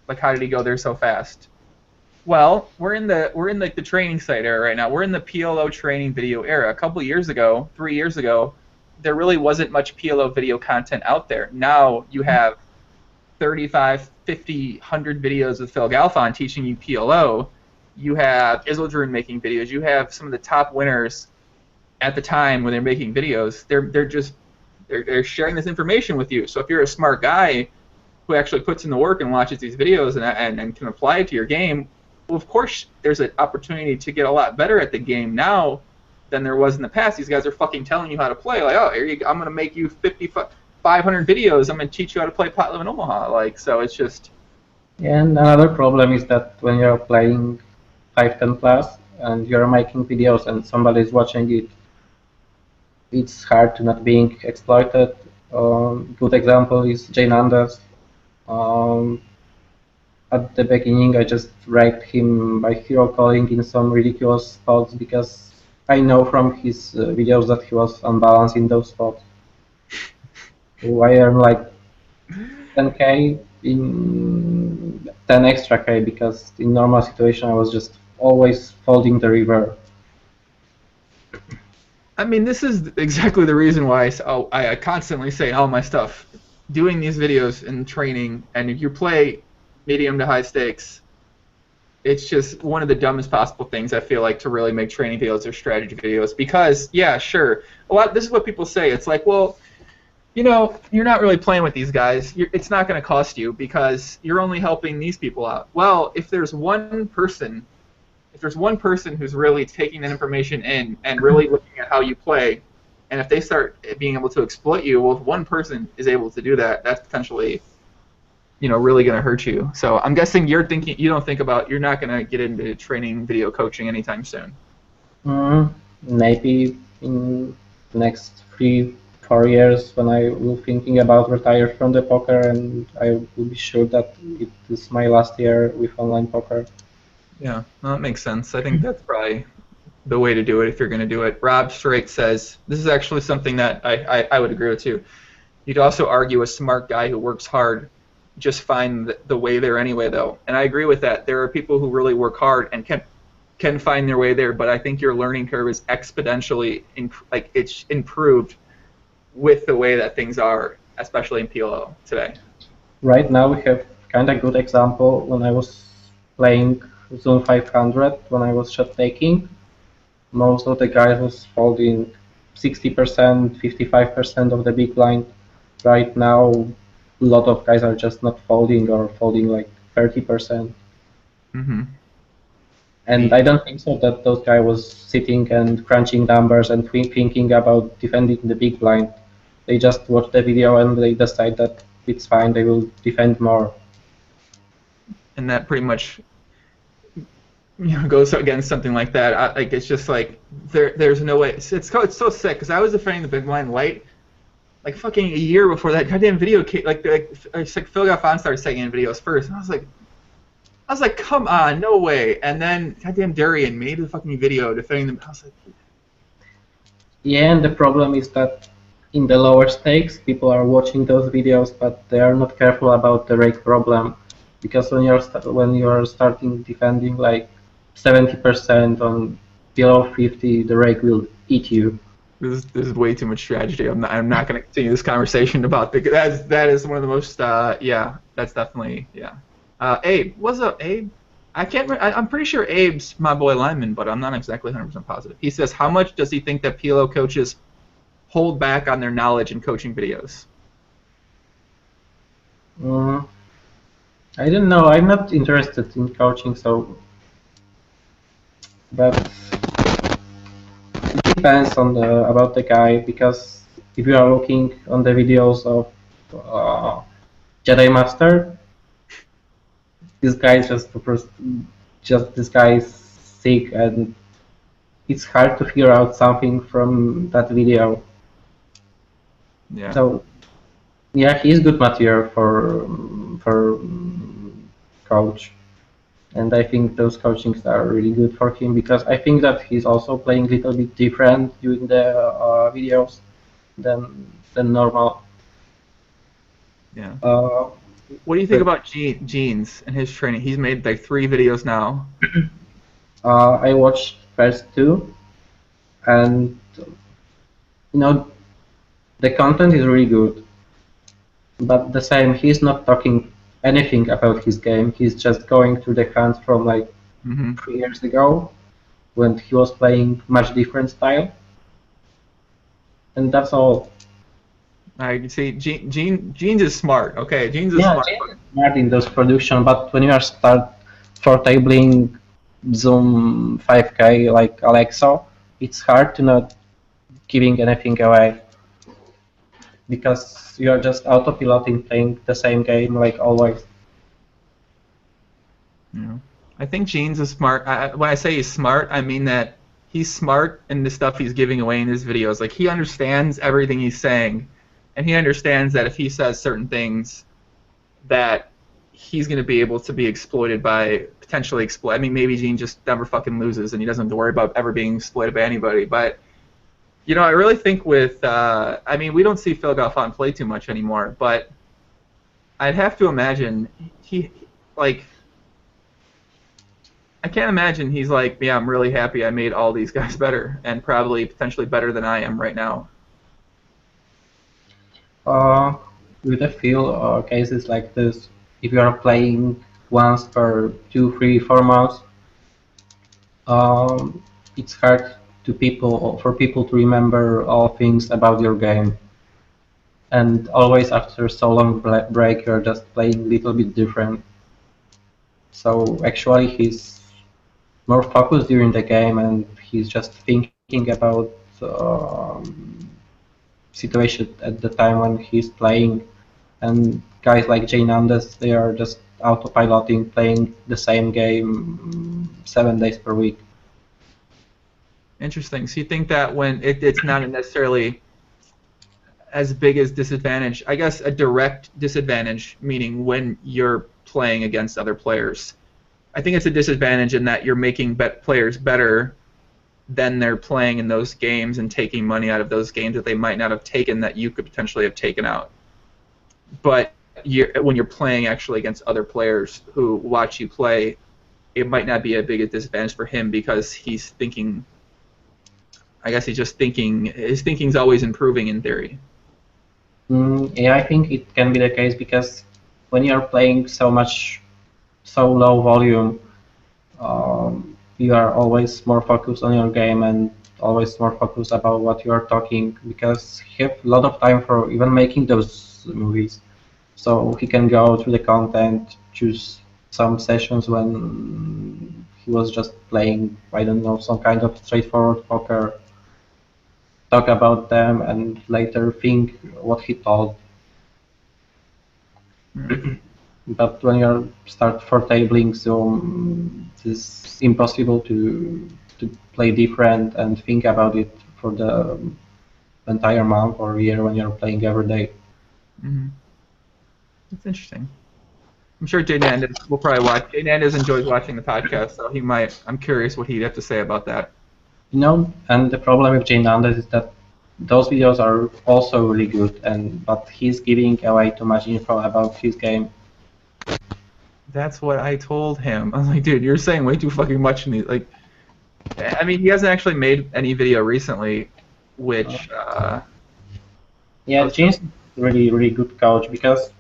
like, how did he go there so fast? Well, we're in like the training site era right now. We're in the PLO training video era. A couple years ago, 3 years ago, there really wasn't much PLO video content out there. Now you have 35, 50, 100 videos with Phil Galfond teaching you PLO. You have Isildur making videos. You have some of the top winners at the time when they're making videos. They're sharing this information with you. So if you're a smart guy who actually puts in the work and watches these videos and can apply it to your game, well, of course there's an opportunity to get a lot better at the game now than there was in the past. These guys are fucking telling you how to play. Like, oh, here you go. I'm going to make you 500 videos. I'm going to teach you how to play Pot Live in Omaha. Like, so it's just... Yeah, and another problem is that when you're playing 510 plus and you're making videos and somebody's watching it, it's hard to not being exploited. Good example is Jane Anders. At the beginning, I just raped him by hero calling in some ridiculous spots because I know from his videos that he was unbalanced in those spots. So I earned like 10k in 10 extra k because in normal situation I was just always folding the river. I mean, this is exactly the reason why I constantly say all my stuff. Doing these videos and training, and if you play medium to high stakes, it's just one of the dumbest possible things I feel like to really make training videos or strategy videos. Because, yeah, sure, this is what people say. It's like, well, you know, you're not really playing with these guys. It's not going to cost you because you're only helping these people out. Well, if there's one person who's really taking that information in and really looking at how you play, and if they start being able to exploit you, well, if one person is able to do that, that's potentially, you know, really going to hurt you. So I'm guessing you're not going to get into training video coaching anytime soon. Maybe in the next 3-4 years when I will thinking about retire from the poker, and I will be sure that it is my last year with online poker. Yeah, well, that makes sense. I think that's probably the way to do it if you're going to do it. Rob Straight says, this is actually something that I would agree with too. You'd also argue a smart guy who works hard just find the way there anyway, though. And I agree with that. There are people who really work hard and can find their way there, but I think your learning curve is exponentially it's improved with the way that things are, especially in PLO today. Right now we have kind of good example. When I was playing Zone 500, when I was shot taking, most of the guys was folding 60%, 55% of the big blind. Right now, a lot of guys are just not folding or folding like 30%. Mm-hmm. And I don't think so that those guy was sitting and crunching numbers and thinking about defending the big blind. They just watch the video and they decide that it's fine, they will defend more. And that pretty much goes against something like that. Like it's just like there's no way. It's so sick because I was defending the big blind light like fucking a year before that goddamn video came. Like Phil Gaffon started saying in videos first, and I was like, come on, no way. And then goddamn Durian made a fucking video defending them. I was like, yeah, and the problem is that in the lower stakes, people are watching those videos, but they are not careful about the rake problem, because when you're starting defending like 70% on below 50, the rake will eat you. This is way too much tragedy. I'm not going to continue this conversation about that is one of the most yeah, that's definitely yeah. Abe, what's up, Abe? I'm pretty sure Abe's my boy Lyman, but I'm not exactly 100% positive. He says, how much does he think that PLO coaches hold back on their knowledge in coaching videos? I don't know. I'm not interested in coaching, so but it depends on about the guy, because if you are looking on the videos of Jedi Master, this guy is just this guy is sick, and it's hard to figure out something from that video. Yeah. So yeah, he's good material for coach, and I think those coachings are really good for him, because I think that he's also playing a little bit different during the videos than normal. Yeah. What do you think about Jeans and his training? He's made like 3 videos now. I watched first 2, and you know, the content is really good, but the same, he's not talking anything about his game. He's just going through the hands from like 3 years ago, when he was playing much different style, and that's all. I see. Jeans is smart. Okay, Jeans is smart. Jeans is smart in those production, but when you are start for tabling Zoom 5K like Alexa, it's hard to not giving anything away, because you are just autopiloting, playing the same game like always. Yeah. I think Jeans is smart. When I say he's smart, I mean that he's smart in the stuff he's giving away in his videos. Like, he understands everything he's saying, and he understands that if he says certain things, that he's going to be able to be exploited by, potentially exploit. I mean, maybe Gene just never fucking loses, and he doesn't have to worry about ever being exploited by anybody. But, you know, I really think with, I mean, we don't see Phil Galfond play too much anymore, but I'd have to imagine I can't imagine he's like, yeah, I'm really happy I made all these guys better, and probably potentially better than I am right now. With a few cases like this, if you are playing once per 2, 3, 4 months, it's hard for people to remember all things about your game. And always after so long break, you're just playing a little bit different. So actually, he's more focused during the game, and he's just thinking about situation at the time when he's playing. And guys like Jane Andes, they are just autopiloting, playing the same game 7 days per week. Interesting. So you think that when it's not necessarily as big as disadvantage, I guess a direct disadvantage, meaning when you're playing against other players, I think it's a disadvantage in that you're making players better than they're playing in those games and taking money out of those games that they might not have taken that you could potentially have taken out. But when you're playing actually against other players who watch you play, it might not be a big disadvantage for him because he's thinking, I guess he's just thinking, his thinking's always improving in theory. Yeah, I think it can be the case because when you're playing so low volume, you are always more focused on your game, and always more focused about what you are talking because he have a lot of time for even making those movies. So he can go through the content, choose some sessions when he was just playing, I don't know, some kind of straightforward poker, talk about them, and later think what he thought. But when you start for tabling Zoom, it's impossible to play different and think about it for the entire month or year when you're playing every day. Mm-hmm. That's interesting. I'm sure Jay Nandes will probably watch. Jay Nandes enjoys watching the podcast, so he might. I'm curious what he'd have to say about that. You know, and the problem with Jane Nandes is that those videos are also really good, but he's giving away too much info about his game. That's what I told him. I was like, dude, you're saying way too fucking much in these. Like, I mean, he hasn't actually made any video recently, which. Yeah, Jane's really, really good coach because.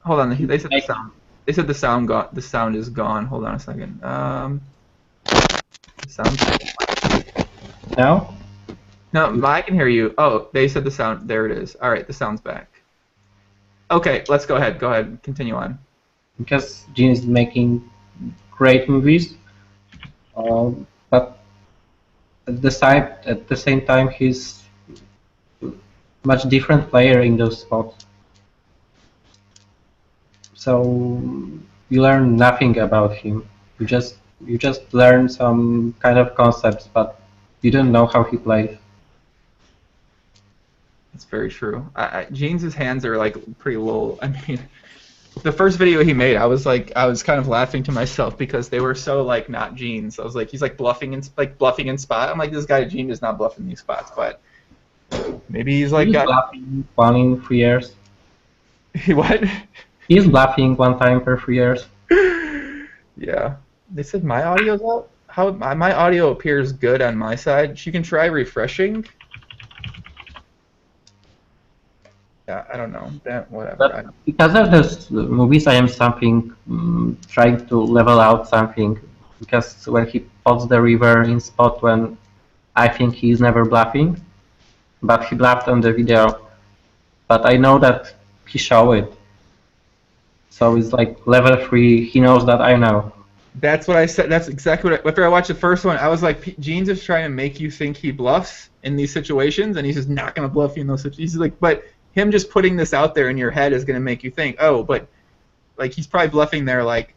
Hold on, they said the sound. They said the sound got. The sound is gone. Hold on a second. The sound. Now? No, I can hear you. Oh, they said the sound. There it is. All right, the sound's back. Okay, let's go ahead. Go ahead. Continue on. Because Gene is making great movies, but at the same time, he's much different player in those spots. So you learn nothing about him. You just learn some kind of concepts, but you don't know how he plays. That's very true. Gene's hands are like pretty low. I mean, the first video he made, I was kind of laughing to myself because they were so like not Gene's. I was like, he's like bluffing in spot. I'm like, this guy Gene is not bluffing these spots, but maybe he's like got bluffing 1 in 3 years. What? He's bluffing 1 time per 3 years. Yeah. They said my audio's out. How my audio appears good on my side. You can try refreshing. Yeah, I don't know. Whatever. But because of those movies, I am trying to level out something. Because when he pots the river in spot when I think he's never bluffing, but he bluffed on the video. But I know that he showed it. So it's like level 3, he knows that I know. That's what I said. That's exactly what after I watched the first one, I was like, Gene's just trying to make you think he bluffs in these situations, and he's just not going to bluff you in those situations. He's like, but him just putting this out there in your head is going to make you think, oh, but like he's probably bluffing there like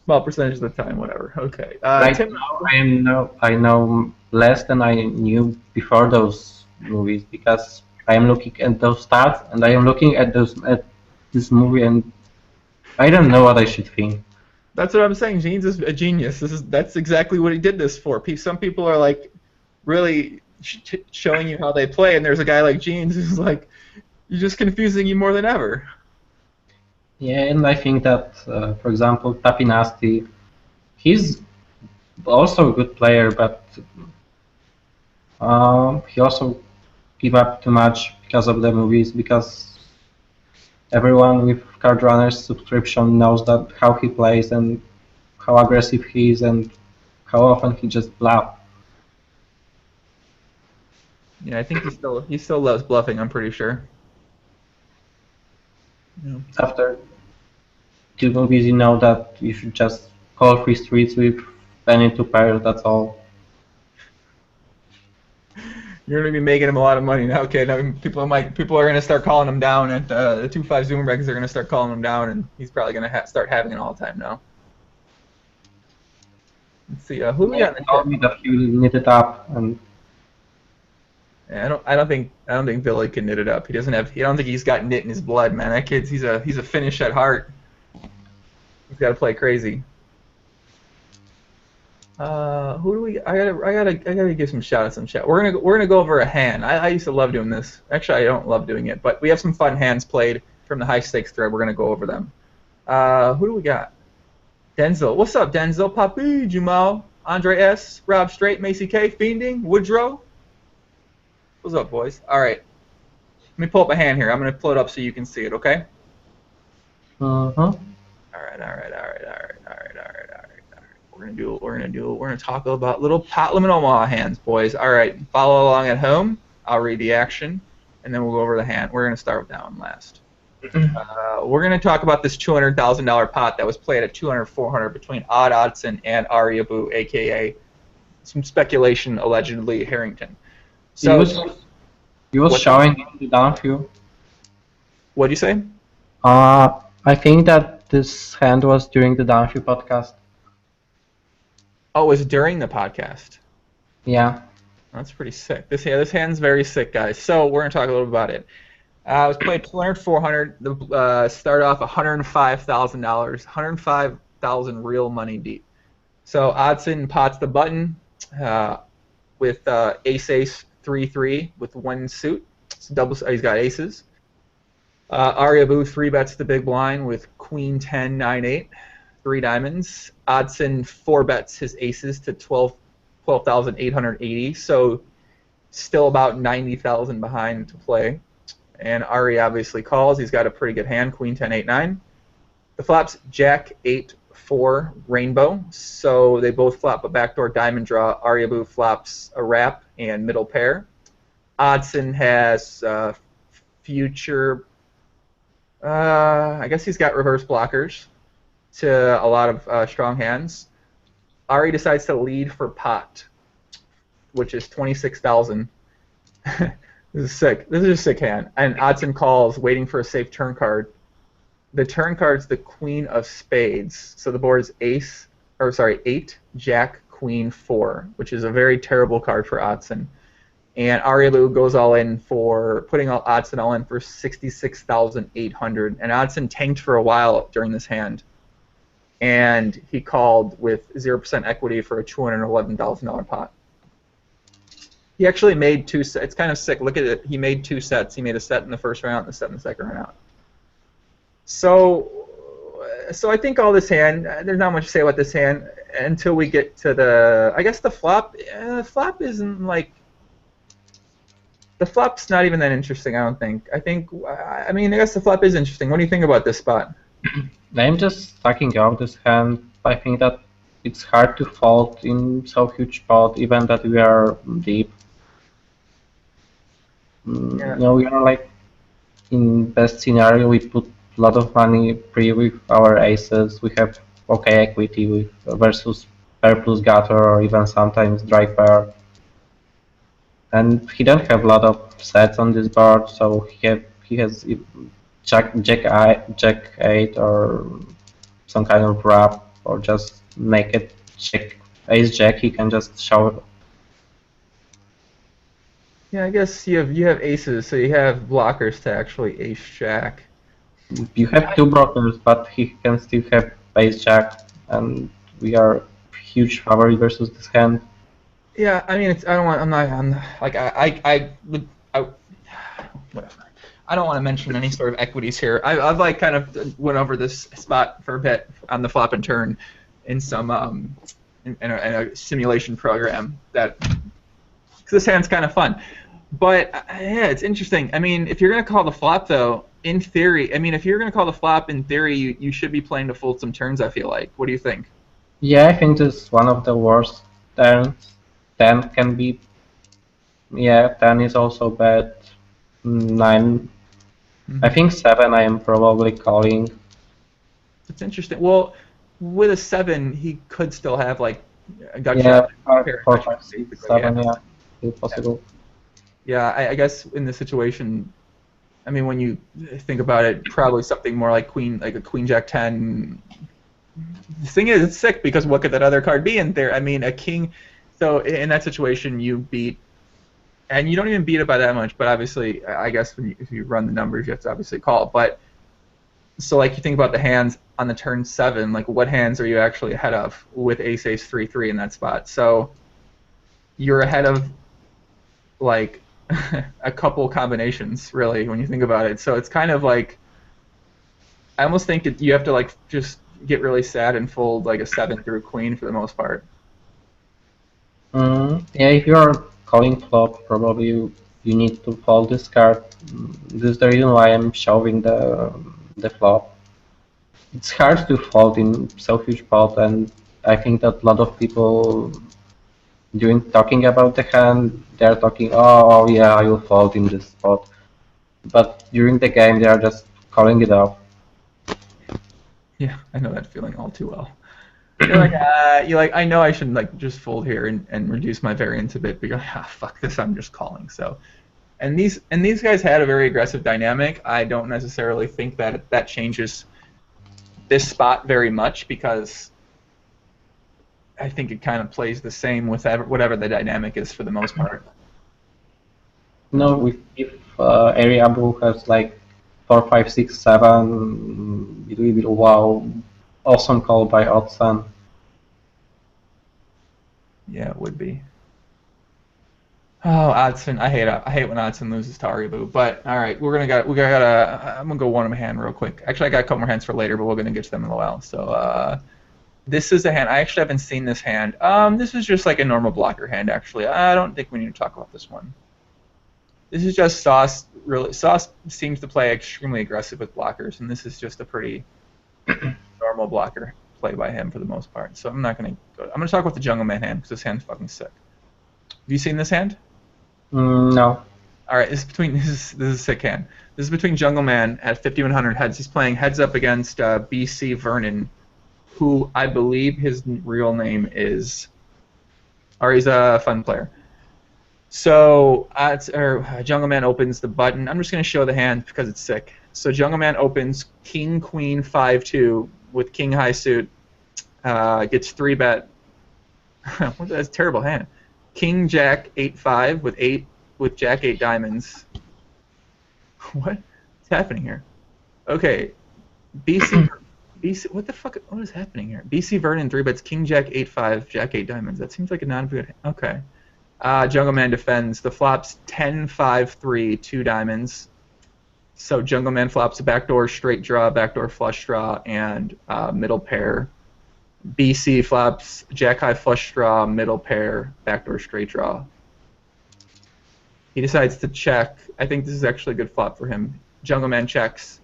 small percentage of the time, whatever. Okay. Right now, I know less than I knew before those movies because I am looking at those stats and I am looking at this movie and I don't know what I should think. That's what I'm saying. Gene's is a genius. That's exactly what he did this for. Some people are like really showing you how they play, and there's a guy like Gene's who's like, you're just confusing you more than ever. Yeah, and I think that, for example, Tapinasti, he's also a good player, but he also give up too much because of the movies, because everyone with Card Runner's subscription knows that how he plays and how aggressive he is and how often he just bluffs. Yeah, I think he still loves bluffing. I'm pretty sure. Yeah. After 2 movies, you know that you should just call free streets with any 2 pairs. That's all. You're gonna be making him a lot of money now. Okay, now people are gonna start calling him down at the 2-5 Zoom regs. They're gonna start calling him down, and he's probably gonna start having it all the time now. Let's see. Who we got in the told me that he will knit it up, and yeah, I don't think Billy can knit it up. I don't think he's got knit in his blood, man. That kid's he's a Finnish at heart. He's got to play crazy. Who do we? I gotta give some shout outs in chat. We're gonna go over a hand. I used to love doing this. Actually, I don't love doing it, but we have some fun hands played from the high stakes thread. We're gonna go over them. Who do we got? Denzel. What's up, Denzel? Papi, Jamal, Andre S, Rob Straight, Macy K, Fiending, Woodrow. What's up, boys? All right. Let me pull up a hand here. I'm gonna pull it up so you can see it. Okay. uh-huh. All right. We're gonna talk about little pot limit Omaha hands, boys. All right, follow along at home. I'll read the action, and then we'll go over the hand. We're gonna start with that one last. We're gonna talk about this $200,000 pot that was played at 200-400 between Odd Oddson and Ari Abu, aka some speculation, allegedly Harrington. So he was showing the downfield. What'd you say? I think that this hand was during the downfield podcast. Oh, it was during the podcast. Yeah. That's pretty sick. This hand's very sick, guys. So we're gonna talk a little bit about it. It was played 200-400. Started off $105,000, $105,000 real money deep. So Oddson pots the button with ace 3-3 with one suit. It's double. He's got aces. Ari Abu 3-bets the big blind with queen 10 9-8, 3 diamonds. Oddson 4-bets his aces to 12,880. So still about 90,000 behind to play. And Ari obviously calls. He's got a pretty good hand, queen 10 8 9. The flops jack 8 4 rainbow. So they both flop a backdoor diamond draw. Ari Abu flops a wrap and middle pair. Oddson has future. I guess he's got reverse blockers to a lot of strong hands. Ari decides to lead for pot, which is 26,000. This is sick. This is a sick hand. And Oddson calls, waiting for a safe turn card. The turn card's the queen of spades. So the board is 8, jack, queen, 4, which is a very terrible card for Oddson. And Ari Abu goes all in for putting Oddson all in for 66,800. And Oddson tanked for a while during this hand. And he called with 0% equity for a $211,000 pot. He actually made 2 sets. It's kind of sick. Look at it. He made 2 sets. He made a set in the first round and a set in the second round. So I think all this hand, there's not much to say about this hand until we get to the, I guess the flop. The flop isn't like, the flop's not even that interesting, I don't think. I mean, I guess the flop is interesting. What do you think about this spot? I'm just stacking out this hand. I think that it's hard to fold in so huge pot, even that we are deep. Yeah. You know, we are like, in best scenario, we put a lot of money pre with our aces. We have okay equity with versus pair plus gutter or even sometimes dry pair. And he don't have a lot of sets on this board, so he has jack 8 or some kind of wrap, or just make it check ace jack. He can just show it. Yeah, I guess you have aces, so you have blockers to actually ace jack. You have 2 blockers, but he can still have ace jack, and we are huge favorite versus this hand. Yeah, I mean, whatever. I don't want to mention any sort of equities here. I've like kind of went over this spot for a bit on the flop and turn in some in a simulation program that, because this hand's kind of fun. But yeah, it's interesting. I mean, if you're gonna call the flop though, in theory, you should be playing to fold some turns. I feel like. What do you think? Yeah, I think this is one of the worst turns. 10 can be. Yeah, 10 is also bad. 9. I think 7 I am probably calling. It's interesting. Well, with a 7, he could still have like a gut shot. 4, 5, 6, 7, yeah, it's possible. Yeah, I guess in this situation, I mean, when you think about it, probably something more like a queen jack 10. The thing is, it's sick because what could that other card be in there? I mean, a king. So in that situation, you beat. And you don't even beat it by that much, but obviously, I guess if you run the numbers, you have to obviously call it. But so, like, you think about the hands on the turn 7, like, what hands are you actually ahead of with ace 3-3 in that spot? So you're ahead of like a couple combinations, really, when you think about it. So it's kind of like, I almost think you have to like just get really sad and fold like a 7 through queen for the most part. Yeah, if you are calling flop, probably you need to fold this card. This is the reason why I'm shoving the flop. It's hard to fold in so huge pot, and I think that a lot of people during talking about the hand, they're talking, oh yeah, I will fold in this spot. But during the game, they are just calling it off. Yeah, I know that feeling all too well. You're like, I know I should like just fold here and reduce my variance a bit, but you're like, ah, fuck this, I'm just calling. So, and these guys had a very aggressive dynamic. I don't necessarily think that that changes this spot very much because I think it kind of plays the same with whatever the dynamic is for the most part. No, if area Abu has like 4, 5, 6, 7, it will be wow, awesome call by Otsan. Yeah, it would be. Oh, Odson, I hate when Odson loses to Aribu. But all right, I'm gonna go one of my hand real quick. Actually, I got a couple more hands for later, but we're gonna get to them in a while. So this is a hand. I actually haven't seen this hand. This is just like a normal blocker hand. Actually, I don't think we need to talk about this one. This is just Sauce. Really, Sauce seems to play extremely aggressive with blockers, and this is just a pretty normal blocker play by him for the most part. So I'm not gonna go. I'm gonna talk about the Jungle Man hand because this hand's fucking sick. Have you seen this hand? No. All right, this is a sick hand. This is between Jungle Man at 5100 heads. He's playing heads up against BC Vernon, who I believe his real name is, or he's a fun player. So Jungle Man opens the button. I'm just going to show the hand because it's sick. So Jungle Man opens King Queen 5-2 with King High Suit. Gets 3-bet. That's a terrible hand. King Jack 8-5 with Jack 8 diamonds. What's happening here? Okay, BC what the fuck? What is happening here? BC Vernon 3-bets King Jack 8-5 Jack 8 diamonds. That seems like a non-good. Okay. Jungle Man defends. The flops 10-5-3 2 diamonds. So Jungle Man flops a backdoor straight draw, backdoor flush draw, and middle pair. BC flops Jack High flush draw, middle pair, backdoor straight draw. He decides to check. I think this is actually a good flop for him. Jungle Man checks.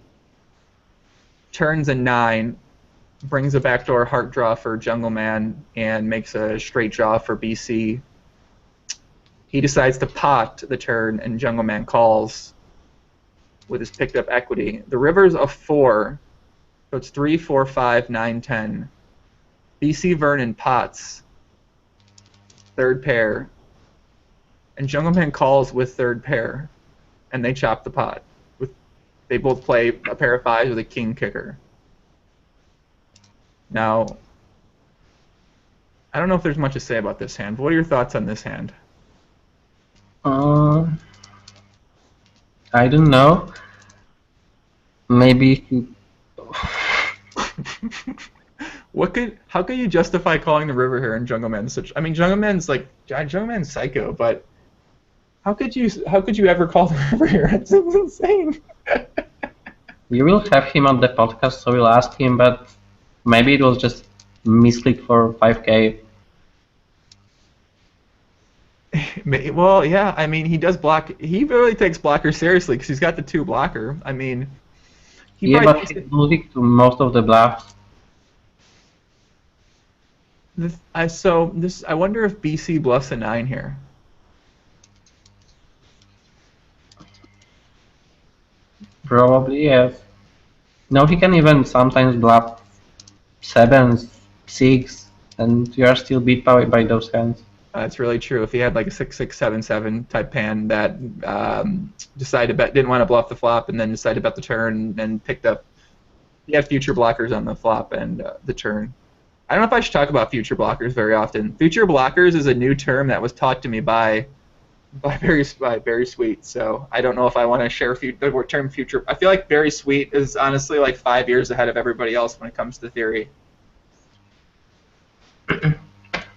Turns a 9, brings a backdoor heart draw for Jungle Man, and makes a straight draw for BC. He decides to pot the turn, and Jungle Man calls with his picked up equity. The river's a 4, so it's 3, 4, 5, 9, 10. BC Vernon pots third pair, and Jungle Man calls with third pair, and they chop the pot. They both play a pair of 5s with a king kicker. Now, I don't know if there's much to say about this hand. What are your thoughts on this hand? I don't know. Maybe. How could you justify calling the river here in Jungle Man such? I mean, Jungle Man's psycho, but how could you ever call the river here? It's insane. We will have him on the podcast, so we'll ask him. But maybe it was just misclick for 5K. Well, yeah. I mean, he does block. He really takes blockers seriously because he's got the 2 blocker. I mean, but he's losing to most of the bluffs. I wonder if BC bluffs a 9 here. Probably yes. No, he can even sometimes bluff 7s, 6, and you are still beat by those hands. That's really true. If he had like a 6-6, 7-7 type hand that decided to bet, didn't want to bluff the flop, and then decided to bet the turn and picked up, he had future blockers on the flop and the turn. I don't know if I should talk about future blockers very often. Future blockers is a new term that was taught to me by Very Sweet. So I don't know if I want to share the term future. I feel like Very Sweet is honestly like 5 years ahead of everybody else when it comes to theory.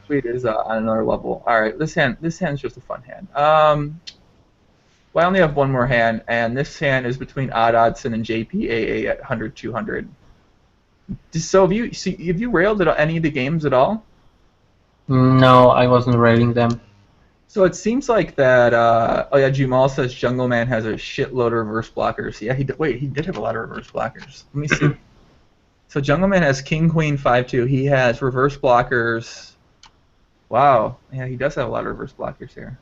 Sweet is on another level. All right, this hand's just a fun hand. Well, I only have one more hand, and this hand is between Odd Oddson and JPAA at 100-200. So have you railed at any of the games at all? No, I wasn't railing them. So it seems like that. Oh yeah, Jumal says Jungle Man has a shitload of reverse blockers. Yeah, he did have a lot of reverse blockers. Let me see. So Jungleman has King Queen 5-2. He has reverse blockers. Wow. Yeah, he does have a lot of reverse blockers here.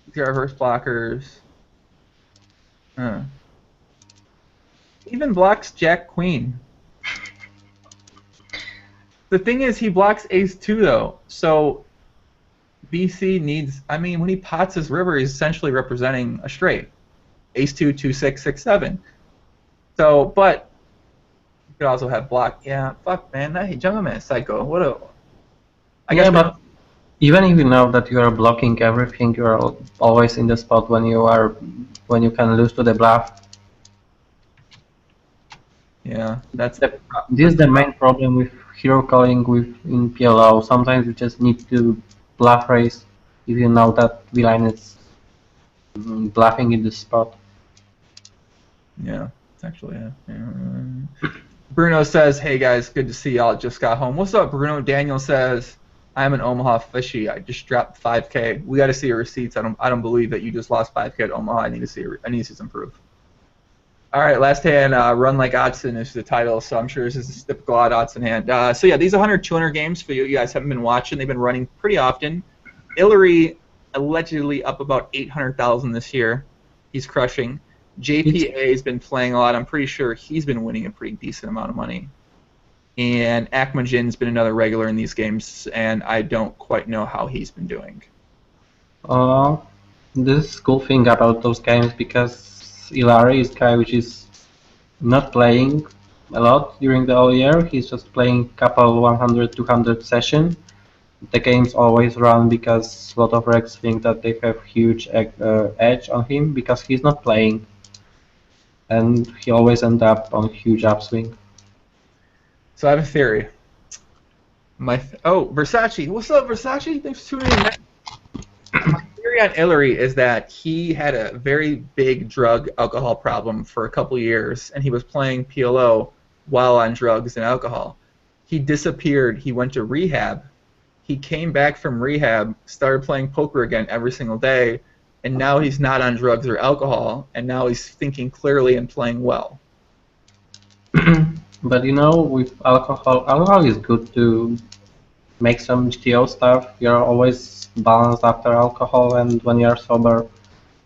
He's got reverse blockers. Huh. Even blocks Jack Queen. The thing is, he blocks Ace 2 though. So BC needs. I mean, when he pots his river, he's essentially representing a straight. Ace 2, 2, 6, 6, 7. So, but you could also have block. Yeah, fuck, man. That Jungleman is psycho. What a. I guess. But even if you know that you are blocking everything, you are always in the spot when you can lose to the bluff. Yeah, that's this is the main problem with hero calling in PLO. Sometimes you just need to bluff raise if you know that V-line is bluffing in this spot. Yeah, it's actually yeah. Bruno says, "Hey guys, good to see y'all. Just got home. What's up, Bruno?" Daniel says, "I'm an Omaha fishy. I just dropped 5K. We got to see your receipts. I don't believe that you just lost 5K at Omaha. I need to see some proof." All right, last hand, Run Like Otson is the title, so I'm sure this is a typical odd Otson hand. So yeah, these 100-200 games for you guys haven't been watching. They've been running pretty often. Hillary allegedly up about 800,000 this year. He's crushing. JPA has been playing a lot. I'm pretty sure he's been winning a pretty decent amount of money. And Akmajin's been another regular in these games, and I don't quite know how he's been doing. This is cool thing about those games because Ilari is a guy which is not playing a lot during the whole year. He's just playing couple 100, 200 session. The games always run because a lot of regs think that they have huge edge on him because he's not playing. And he always ends up on huge upswing. So I have a theory. Versace. What's up, Versace? Thanks for tuning in. My theory on Hillary is that he had a very big drug alcohol problem for a couple years, and he was playing PLO while on drugs and alcohol. He disappeared. He went to rehab. He came back from rehab, started playing poker again every single day, and now he's not on drugs or alcohol, and now he's thinking clearly and playing well. But you know, with alcohol is good to make some GTO stuff. You're always balanced after alcohol, and when you're sober,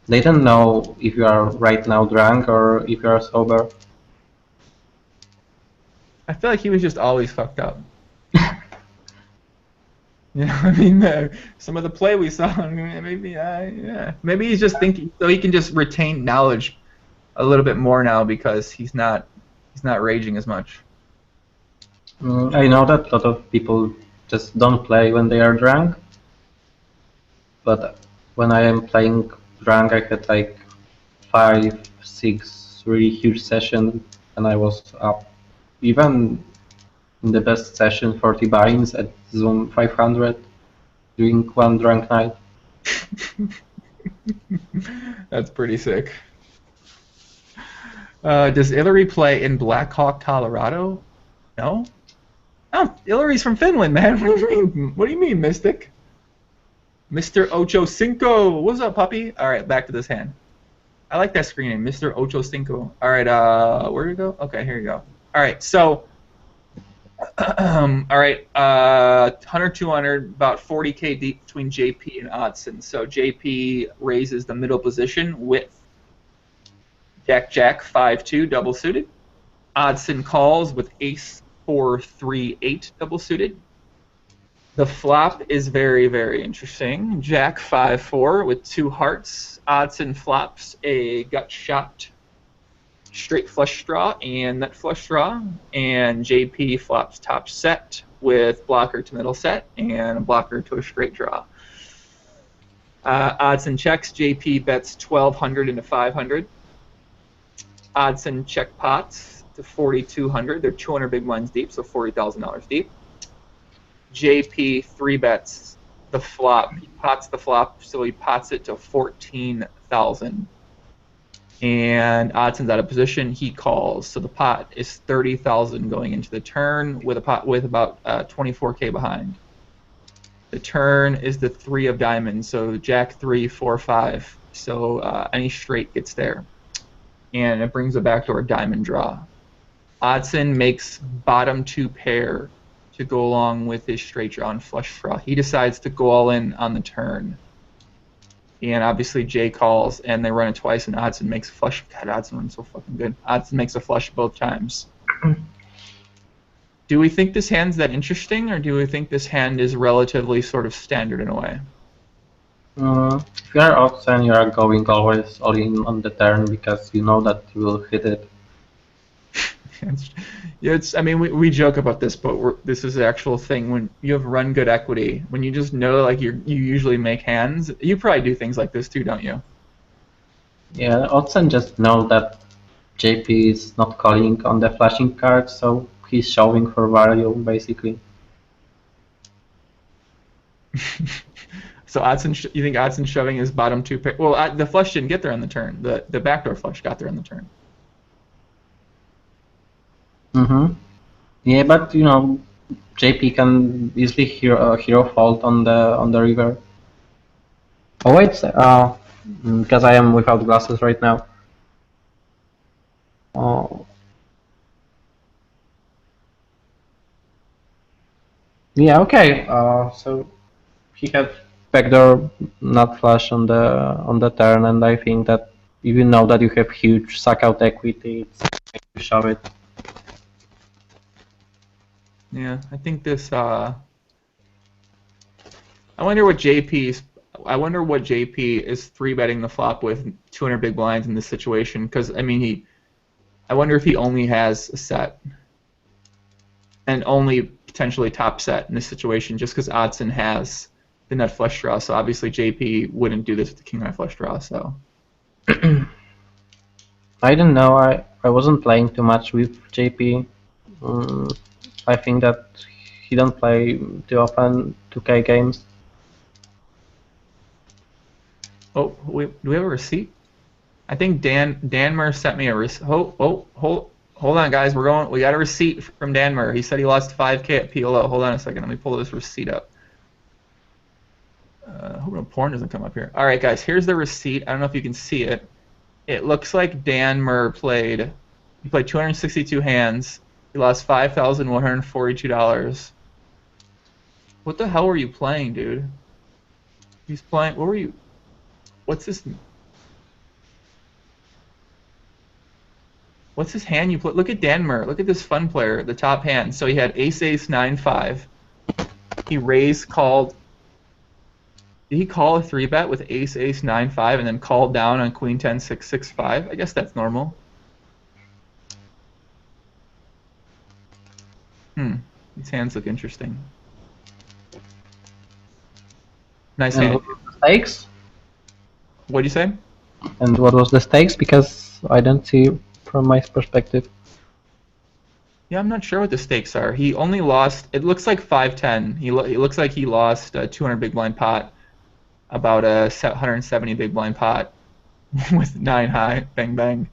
they don't know if you are right now drunk or if you are sober. I feel like he was just always fucked up. You know, I mean, some of the play we saw, maybe, yeah, maybe he's just thinking so he can just retain knowledge a little bit more now because he's not raging as much. I know that a lot of people just don't play when they are drunk, but when I am playing drunk, I had like 5, 6 really huge sessions, and I was up even in the best session 40 buy-ins at Zoom 500 during one drunk night. That's pretty sick. Does Hillary play in Blackhawk, Colorado? No? Oh, Hillary's from Finland, man. What do you mean, Mystic? Mr. Ocho Cinco. What's up, puppy? All right, back to this hand. I like that screen name, Mr. Ocho Cinco. All right, where do we go? Okay, here you go. All right, so, all right, 100, 200, about 40K deep between JP and Odson. So JP raises the middle position with Jack 5-2 double suited. Odson calls with Ace 4-3-8 double suited. The flop is very, very interesting. Jack 5-4 with 2 hearts. Odson flops a gut shot straight flush draw and nut flush draw. And JP flops top set with blocker to middle set and a blocker to a straight draw. Odson checks. JP bets 1,200 into 500. Odson check pots to 4,200. They're 200 big blinds deep, so $40,000 deep. JP 3-bets the flop. He pots the flop, so he pots it to 14,000. And Odson's out of position. He calls, so the pot is 30,000 going into the turn with a pot with about 24K behind. The turn is the 3 of diamonds, so Jack 3, 4, 5. So any straight gets there. And it brings a backdoor diamond draw. Oddson makes bottom 2 pair to go along with his straight draw and flush draw. He decides to go all in on the turn. And obviously Jay calls, and they run it twice, and Oddson makes a flush. God, Oddson runs so fucking good. Oddson makes a flush both times. Do we think this hand's that interesting, or do we think this hand is relatively sort of standard in a way? If you are Oddson, you are going always all in on the turn because you know that you will hit it. I mean, we joke about this, but this is the actual thing. When you have run good equity, when you just know like you usually make hands, you probably do things like this too, don't you? Yeah, Oddson just know that JP is not calling on the flashing card, so he's showing for value basically. So you think Oddson shoving his bottom 2 pair? Well, the flush didn't get there on the turn. The backdoor flush got there on the turn. Yeah, but you know, JP can easily hero fault on the river. Oh wait, because I am without glasses right now. Oh. Yeah, okay. So he had backdoor not flush on the turn, and I think that even now that you have huge suck out equity, it's to shove it. Yeah, I think this. I wonder what JP is 3-betting the flop with 200 big blinds in this situation. Because I mean, I wonder if he only has a set and only potentially top set in this situation, just because Oddson has the nut flush draw. So obviously JP wouldn't do this with the king high flush draw. So I don't know. I wasn't playing too much with JP. I think that he don't play too often 2K games. Oh, do we have a receipt? I think Danmer sent me a receipt. Hold on, guys. We got a receipt from Danmer. He said he lost 5K at PLO. Hold on a second. Let me pull this receipt up. Hope no porn doesn't come up here. All right, guys. Here's the receipt. I don't know if you can see it. It looks like Danmer played 262 hands. He lost $5,142. What the hell were you playing, dude? He's playing. What were you? What's this? What's this hand you play? Look at Danmer. Look at this fun player, the top hand. So he had ace, 9-5. He called. Did he call a 3-bet with ace, 9-5 and then called down on queen 10, 6, 6, 5? I guess that's normal. These hands look interesting. Nice hand. What was the stakes? What'd you say? And what was the stakes? Because I don't see from my perspective. Yeah, I'm not sure what the stakes are. He only lost. It looks like 5-10. It looks like he lost a 200 big blind pot, about a 170 big blind pot with 9 high, bang bang,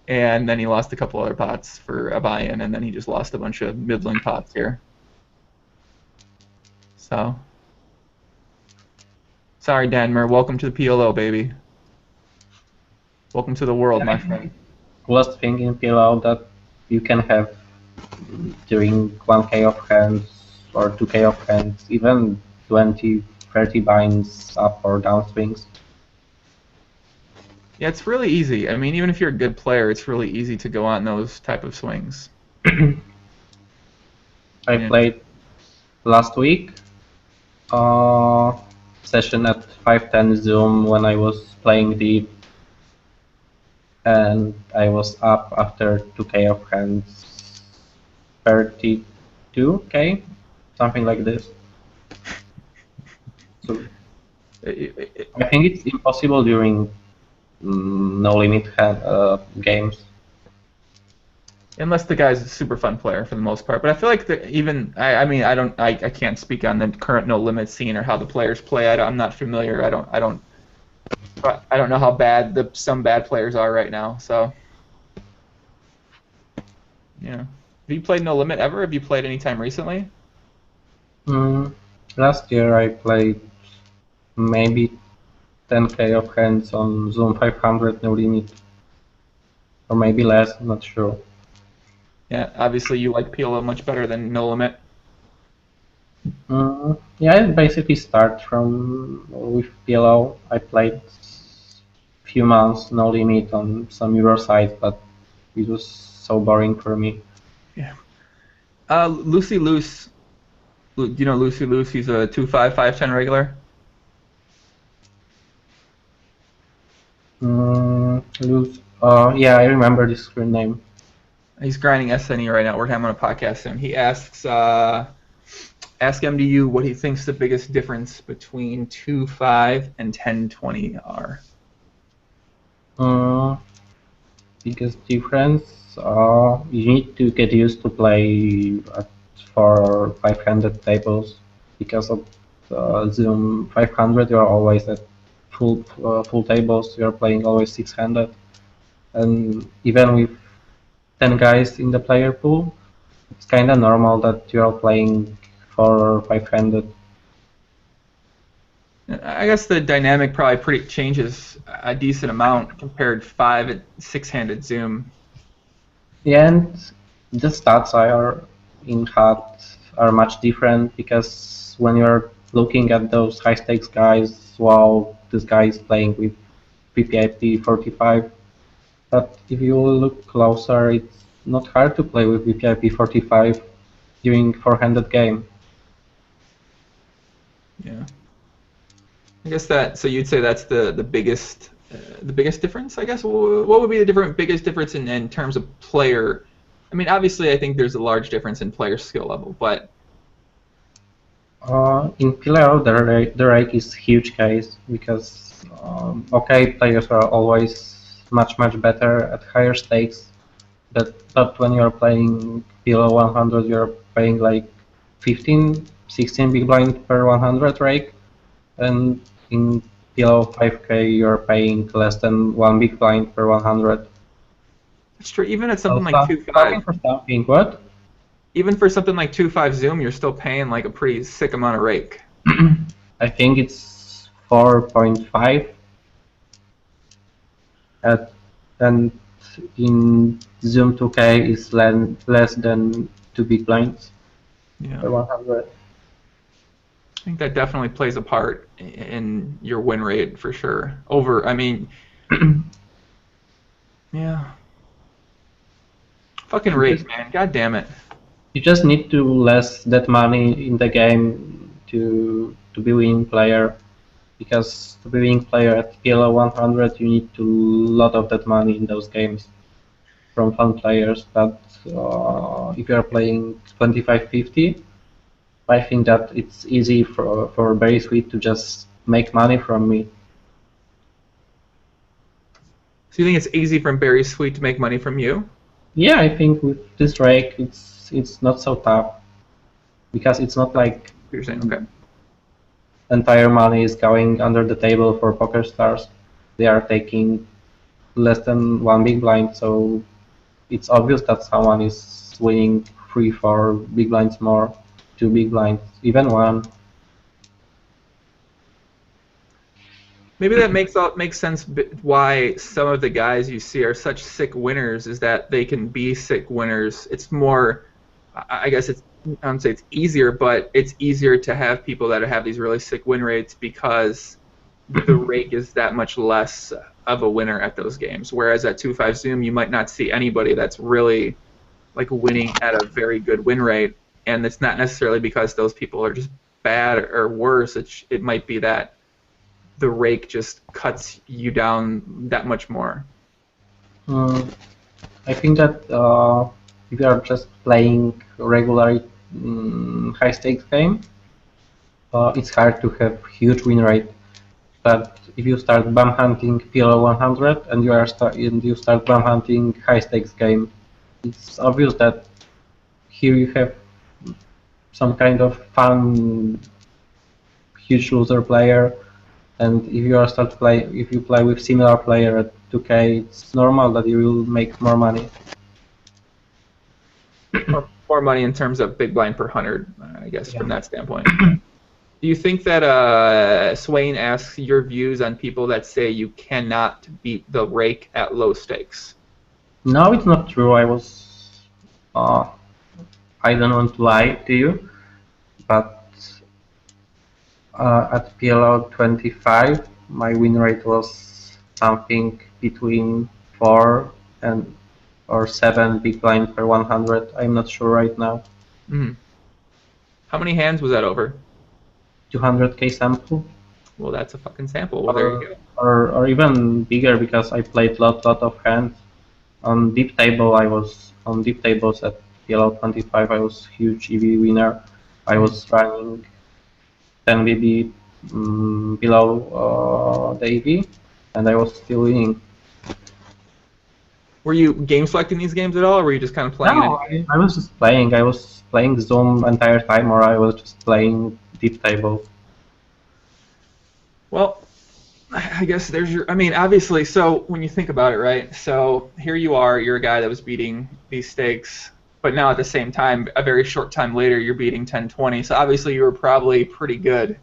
and then he lost a couple other pots for a buy-in, and then he just lost a bunch of middling pots here. So, sorry, Danmer. Welcome to the PLO, baby. Welcome to the world, my friend. Coolest thing in PLO that you can have during 1K of hands or 2K of hands, even 20, 30 binds up or down swings. Yeah, it's really easy. I mean, even if you're a good player, it's really easy to go on those type of swings. I played last week session at 510 Zoom when I was playing deep, and I was up after 2K of hands, 32K, something like this. So I think it's impossible during no limit games. Unless the guy's a super fun player for the most part, but I feel like I can't speak on the current no limit scene or how the players play. I'm not familiar. I don't know how bad some bad players are right now. So yeah, have you played no limit ever? Have you played any time recently? Last year I played maybe 10K of hands on Zoom 500 no limit, or maybe less. I'm not sure. Yeah, obviously you like PLO much better than No Limit. Yeah, I basically start from with PLO. I played few months No Limit on some Euro sites, but it was so boring for me. Yeah. Lucy Loose. Do you know Lucy Loose? He's a 2.5, 5.10 regular. Yeah, I remember this screen name. He's grinding SNE right now. We're having a podcast soon. He asks, ask MDU what he thinks the biggest difference between 2.5 and 10.20 are. Biggest difference, you need to get used to play at 500 tables because of Zoom 500. You're always at full tables. You're playing always 600, and even with 10 guys in the player pool, it's kind of normal that you're playing for 500. I guess the dynamic probably pretty changes a decent amount compared 5 and 6-handed Zoom. Yeah, and the stats are in HUD are much different because when you're looking at those high stakes guys, wow, this guy is playing with VPIP 45. But if you look closer, it's not hard to play with VPIP 45 during 400 game. Yeah. I guess that. So you'd say that's the biggest difference. I guess. What would be the biggest difference in terms of player? I mean, obviously, I think there's a large difference in player skill level, but In PLO, the rake is huge case because okay, players are always much better at higher stakes. But when you're playing below 100, you're paying like 15, 16 big blind per 100 rake, and in below 5k, you're paying less than 1 big blind per 100. it's true. Even at So something like 2.5, starting for something, what? even for something like 2.5 Zoom, you're still paying like a pretty sick amount of rake. I think it's 4.5, and in Zoom 2k is less than 2 big blinds Yeah. per 100. I think that definitely plays a part in your win rate for sure. I mean, yeah. Fucking rake, man. God damn it. You just need to less that money in the game to be winning player, because to be winning player at PLO 100 you need to lot of that money in those games from fun players. But if you are playing 25-50, I think that it's easy for Very Sweet to just make money from me. So you think it's easy from Berry Sweet to make money from you? Yeah, I think with this rake it's not so tough because it's not like You're saying, okay. entire money is going under the table for poker stars. They are taking less than 1 big blind, so it's obvious that someone is winning 3, 4 big blinds more, 2 big blinds, even 1. Maybe that makes sense why some of the guys you see are such sick winners, is that they can be sick winners. It's more, I guess I don't say it's easier, but it's easier to have people that have these really sick win rates because the rake is that much less of a winner at those games. Whereas at 2.5 Zoom, you might not see anybody that's really like winning at a very good win rate, and it's not necessarily because those people are just bad or worse. It might be that the rake just cuts you down that much more. I think that if you are just playing regular high stakes game, it's hard to have huge win rate. But if you start bum hunting PLO 100 and you start bum hunting high stakes game, it's obvious that here you have some kind of fun huge loser player, and if you play with similar player at 2k, it's normal that you will make more money. More money in terms of big blind per 100, I guess, Yeah. from that standpoint. Do you think that Swain asks your views on people that say you cannot beat the rake at low stakes? No, it's not true. Uh, I don't want to lie to you, but at PLO 25, my win rate was something between 4 and or 7 big blind per 100. I'm not sure right now. Mm. How many hands was that over? 200k sample. Well, that's a fucking sample. Well, there you go. Or even bigger because I played lot of hands. On deep table, I was on deep tables at PLO 25. I was huge EV winner. I was running 10 BB below the EV, and I was still winning. Were you game selecting these games at all, or were you just kind of playing No, it? I was just playing. I was playing Zoom entire time, or I was just playing deep table. Well, I guess there's your. I mean, obviously, so when you think about it, right? So here you are, you're a guy that was beating these stakes, but now at the same time, a very short time later, you're beating 1020. So obviously, you were probably pretty good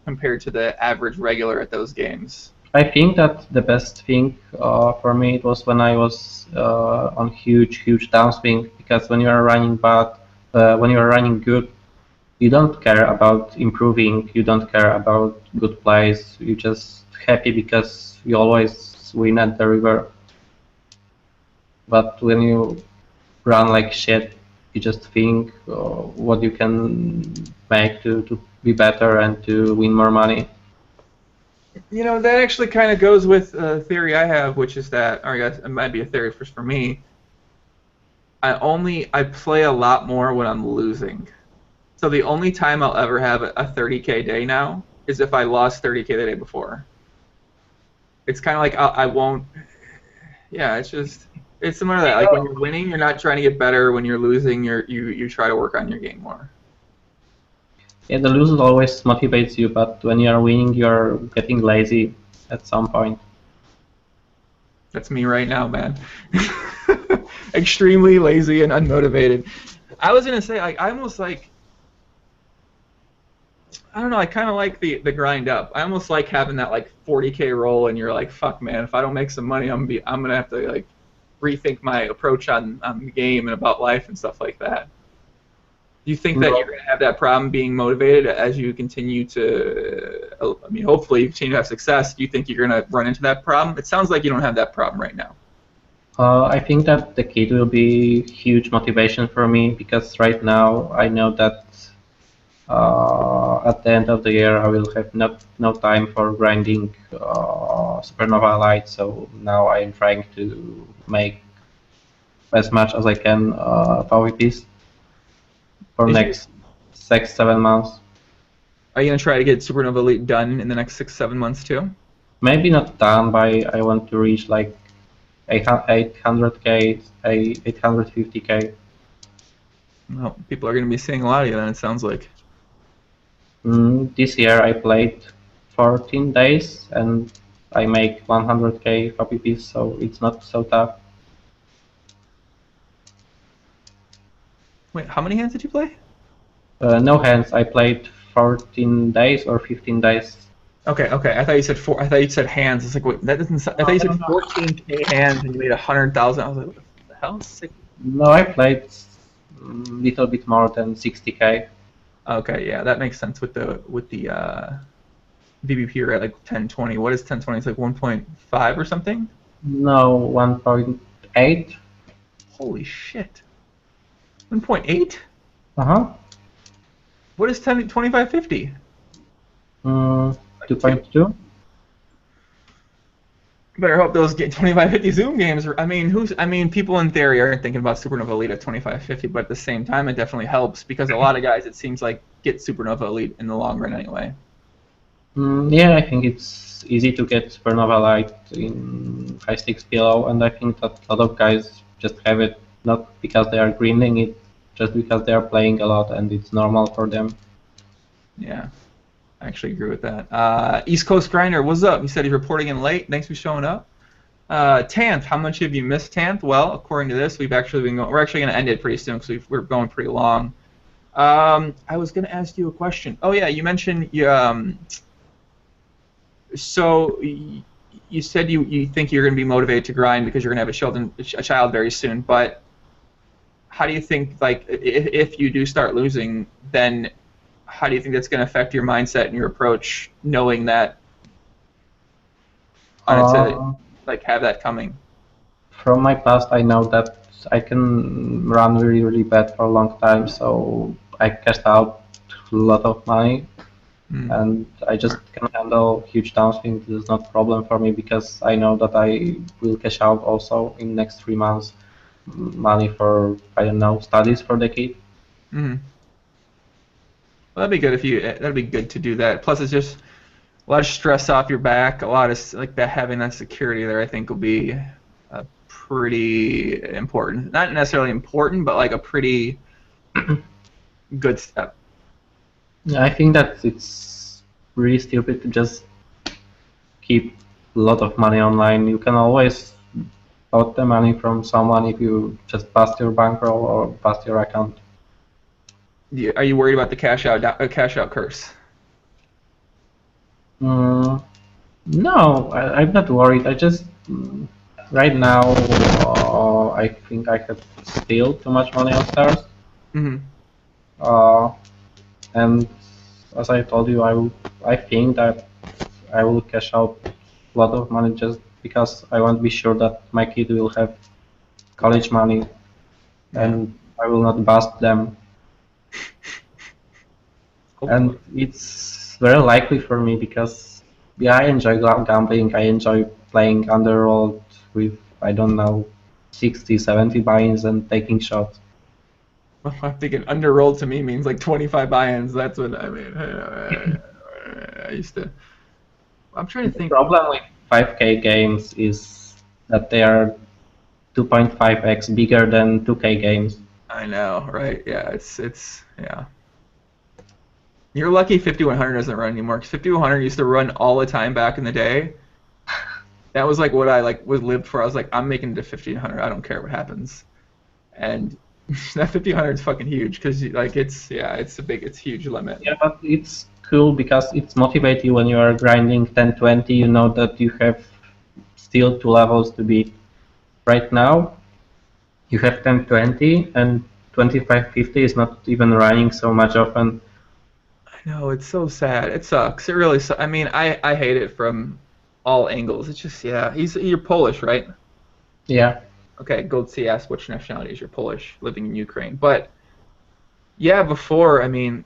compared to the average regular at those games. I think that the best thing for me it was when I was on huge downswing, because when you are running bad, when you are running good, you don't care about improving, you don't care about good plays, you're just happy because you always win at the river. But when you run like shit, you just think what you can make to be better and to win more money. You know, that actually kind of goes with a theory I have, which is that, or I guess it might be a theory for me. I play a lot more when I'm losing. So the only time I'll ever have a 30K day now is if I lost 30K the day before. It's kind of like I won't. Yeah, it's similar to that. Like when you're winning, you're not trying to get better. When you're losing, you try to work on your game more. Yeah, the lose always motivates you, but when you are winning, you're getting lazy at some point. That's me right now, man. Extremely lazy and unmotivated. I was gonna say, I almost like. I don't know. I kind of like the grind up. I almost like having that like 40K roll, and you're like, fuck, man. If I don't make some money, I'm gonna have to like rethink my approach on the game and about life and stuff like that. Do you think that you're going to have that problem being motivated as you continue to, I mean, hopefully you continue to have success? Do you think you're going to run into that problem? It sounds like you don't have that problem right now. I think that the kid will be huge motivation for me, because right now I know that at the end of the year I will have no time for grinding Supernova Light, so now I am trying to make as much as I can PvPs for next 6-7 months. Are you going to try to get Supernova Elite done in the next 6-7 months too? Maybe not done, but I want to reach like 800k, 850k. Well, people are going to be seeing a lot of you then, it sounds like. This year I played 14 days and I make 100k PvPs, so it's not so tough. Wait, how many hands did you play? No hands. I played 14 days or 15 days. Okay. I thought you said four. I thought you said hands. It's like, wait, that doesn't. I thought you said 14K hands and you made 100,000. I was like, what the hell? No, I played little bit more than 60k. Okay, yeah, that makes sense with the VBP you're at like 1020. What is 1020? It's like 1.5 or something? No, 1.8. Holy shit. 1.8? Uh-huh. What is 2550? 2.2. Better hope those get 2550 Zoom games. I mean, people in theory aren't thinking about Supernova Elite at 2550, but at the same time, it definitely helps because a lot of guys, it seems like, get Supernova Elite in the long run anyway. Yeah, I think it's easy to get Supernova Light in HSPLO, and I think that a lot of guys just have it not because they are grinding it, just because they are playing a lot and it's normal for them. Yeah. I actually agree with that. East Coast Grinder, what's up? He said he's reporting in late. Thanks for showing up. Tanth, how much have you missed, Tanth? Well, according to this, we're actually going to end it pretty soon because we're going pretty long. I was going to ask you a question. Oh yeah, you mentioned so you said you think you're going to be motivated to grind because you're going to have a child very soon. But how do you think, like, if you do start losing, then how do you think that's going to affect your mindset and your approach, knowing that to like have that coming? From my past, I know that I can run really, really bad for a long time, so I cashed out a lot of money, and I just can handle huge downswing. This is not a problem for me because I know that I will cash out also in next 3 months money for, I don't know, studies for the kid. Well, that'd be good if you. That'd be good to do that. Plus, it's just a lot of stress off your back. A lot of like that, having that security there, I think, will be pretty important. Not necessarily important, but like a pretty good step. Yeah, I think that it's really stupid to just keep a lot of money online. You can always out the money from someone if you just bust your bankroll or bust your account. Are you worried about the cash out curse? No, I'm not worried. I just right now I think I have still too much money on stars. And as I told you, I think that I will cash out a lot of money just because I want to be sure that my kid will have college money and I will not bust them. And it's very likely for me because I enjoy gambling. I enjoy playing underworld with, I don't know, 60, 70 buy-ins and taking shots. Well, I'm thinking underrolled to me means like 25 buy-ins. That's what I mean. I used to. I'm trying to think. The problem with 5K games is that they are 2.5x bigger than 2K games. I know, right? Yeah, it's yeah. You're lucky 5100 doesn't run anymore, because 5100 used to run all the time back in the day. That was like what I lived for. I was like, I'm making it to 1500. I don't care what happens. And that 1500 is fucking huge because like it's huge limit. Yeah, but it's cool because it's motivates you when you are grinding 1020. You know that you have still 2 levels to beat. Right now, you have 1020 and 2550 is not even running so much often. I know, it's so sad. It sucks. It really sucks. I mean, I hate it from all angles. It's just, yeah. You're Polish, right? Yeah. Okay, Gold C asked which nationality is. You're Polish, living in Ukraine. But yeah, before, I mean,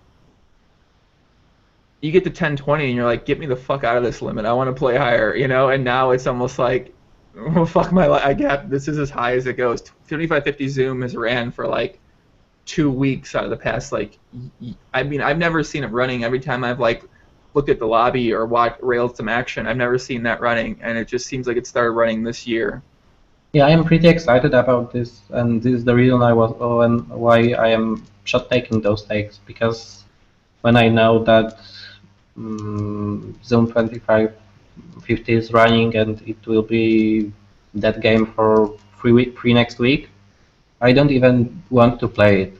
you get to 1020 and you're like, get me the fuck out of this limit. I want to play higher, you know. And now it's almost like, well, fuck my life. This is as high as it goes. 2550 Zoom has ran for like 2 weeks out of the past. Like, I mean, I've never seen it running. Every time I've like looked at the lobby or watched railed some action, I've never seen that running, and it just seems like it started running this year. Yeah, I am pretty excited about this, and this is the reason why I am shot taking those takes, because when I know that Zoom 2550 is running and it will be that game for free next week, I don't even want to play it,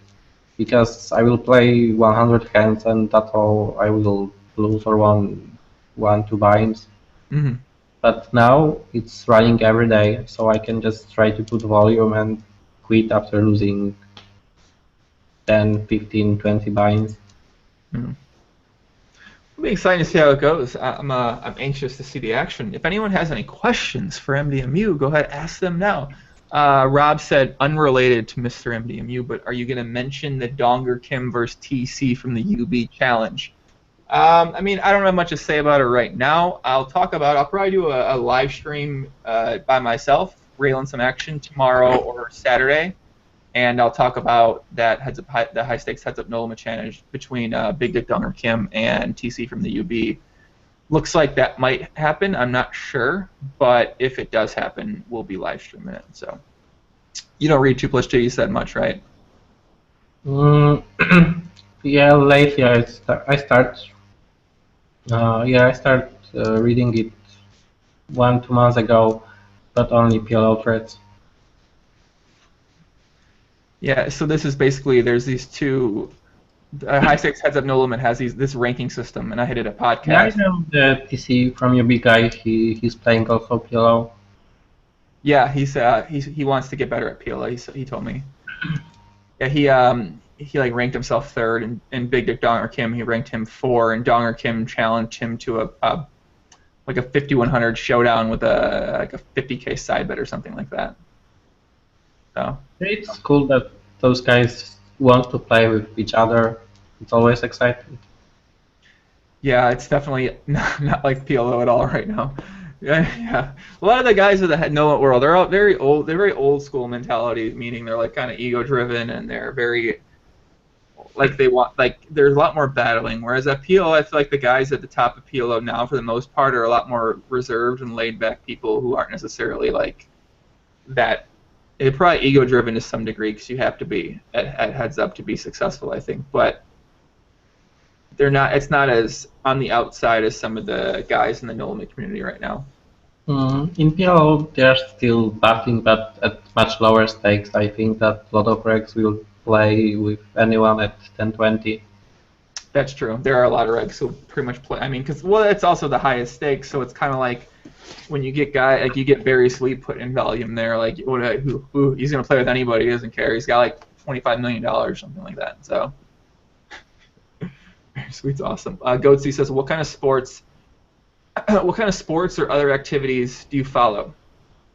because I will play 100 hands and that's all I will lose, or one, 2 buy-ins. Mm-hmm. But now it's running every day, so I can just try to put volume and quit after losing 10, 15, 20 buy-ins. Mm-hmm. It'll be exciting to see how it goes. I'm anxious to see the action. If anyone has any questions for MDMU, go ahead, ask them now. Rob said, unrelated to Mr. MDMU, but are you going to mention the Donger Kim versus TC from the UB challenge? I mean, I don't have much to say about it right now. I'll probably do a live stream by myself, railing some action tomorrow or Saturday, and I'll talk about that the high stakes heads up no limit challenge between Big Dick Donger Kim and TC from the UB. Looks like that might happen. I'm not sure, but if it does happen, we'll be live streaming it. So you don't read 2+2. You said much, right? Yeah, lately I start reading it 1-2 months ago, but only PLO threads. Yeah, so this is basically, there's these two, high stakes heads up no limit has this ranking system, and I did a podcast. Yeah, I know the TC from your big guy. He's playing also PLO. Yeah, he wants to get better at PLO. He told me. Yeah, he like ranked himself third, and Big Dick Donger Kim he ranked him 4, and Donger Kim challenged him to a like a 5100 showdown with a like a 50K side bet or something like that. So It's cool that those guys want to play with each other. It's always exciting. yeah, it's definitely not like PLO at all right now. Yeah. A lot of the guys of the Know It world, they're all very old. They're very old school mentality, meaning they're like kind of ego driven and they're very like they want like there's a lot more battling. Whereas at PLO, I feel like the guys at the top of PLO now, for the most part, are a lot more reserved and laid back people who aren't necessarily like that. They're probably ego driven to some degree because you have to be at heads up to be successful, I think. But they're not. It's not as on the outside as some of the guys in the no limit community right now. In PLO, they're still battling, but at much lower stakes. I think that a lot of regs will play with anyone at 10-20. That's true. There are a lot of regs who pretty much play. I mean, because well, it's also the highest stakes, so it's kind of like when you get like you get Barry Sweet put in volume there, like who he's gonna play with anybody. He doesn't care. He's got like $25 million, something like that. So Barry Sweet's awesome. Goatsy says, what kind of sports or other activities do you follow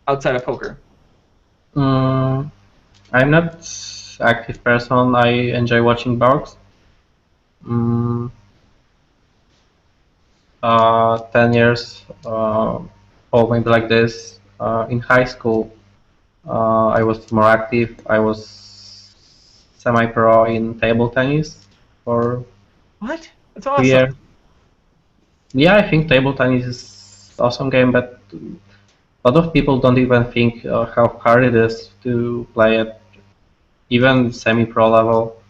outside of poker? I'm not active person. I enjoy watching blogs. 10 years, or maybe like this. In high school, I was more active. I was semi-pro in table tennis for What? That's 2 awesome. years. Yeah, I think table tennis is awesome game, but a lot of people don't even think how hard it is to play at even semi-pro level.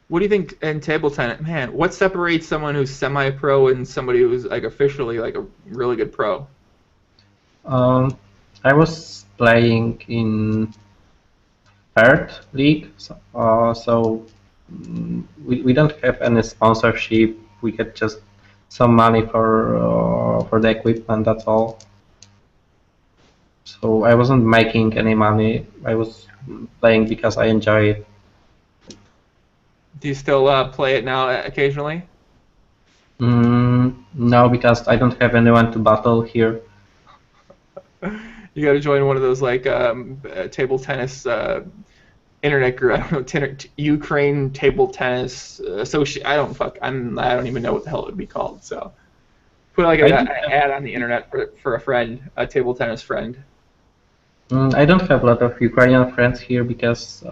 What do you think in table tennis? Man, what separates someone who's semi-pro and somebody who's like officially like a really good pro? I was playing in third league, so we don't have any sponsorship. We get just some money for the equipment. That's all. So I wasn't making any money. I was playing because I enjoy it. Do you still play it now occasionally? No, because I don't have anyone to battle here. You got to join one of those like table tennis internet group. I don't know, Ukraine table tennis associate. I don't even know what the hell it would be called. So put like an ad on the internet for a friend, a table tennis friend. I don't have a lot of Ukrainian friends here because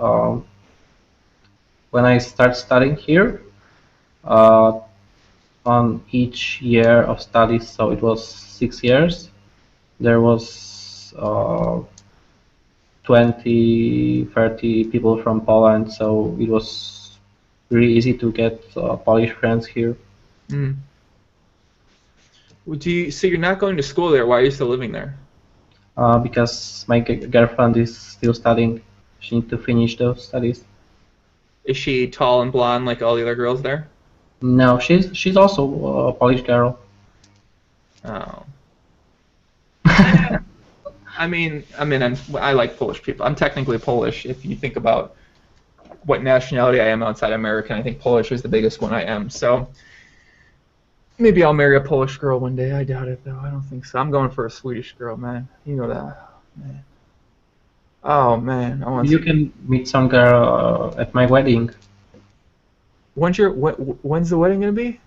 when I start studying here, on each year of studies, so it was 6 years, there was 20, 30 people from Poland, so it was really easy to get Polish friends here. Mm. So you're not going to school there? Why are you still living there? Because my girlfriend is still studying. She needs to finish those studies. Is she tall and blonde like all the other girls there? No, she's also a Polish girl. Oh. I mean, I like Polish people. I'm technically Polish. If you think about what nationality I am outside American, I think Polish is the biggest one I am. So maybe I'll marry a Polish girl one day. I doubt it, though. I don't think so. I'm going for a Swedish girl, man. You know that, man. Oh man, You can meet some girl at my wedding. When's the wedding gonna be?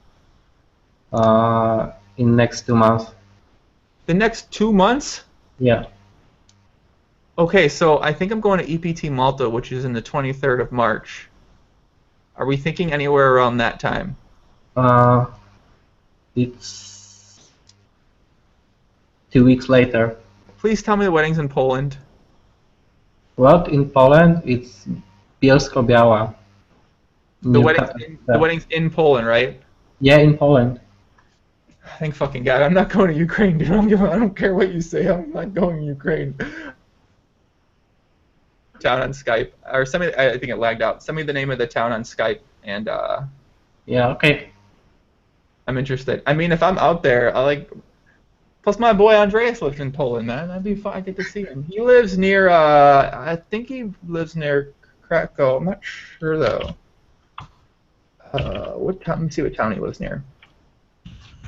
In next 2 months. The next 2 months? Yeah. Okay, so I think I'm going to EPT Malta, which is in the 23rd of March. Are we thinking anywhere around that time? It's 2 weeks later. Please tell me the wedding's in Poland. What? In Poland, it's Bielsko-Biała. The wedding's in Poland, right? Yeah, in Poland. Thank fucking God. I'm not going to Ukraine, dude. I don't care what you say. I'm not going to Ukraine. Town on Skype. Or I think it lagged out. Send me the name of the town on Skype, and Yeah, okay. I'm interested. I mean, if I'm out there, plus my boy Andreas lives in Poland, man. That'd be fun. I get to see him. He lives near, I think he lives near Krakow. I'm not sure though. What town? Let me see what town he lives near.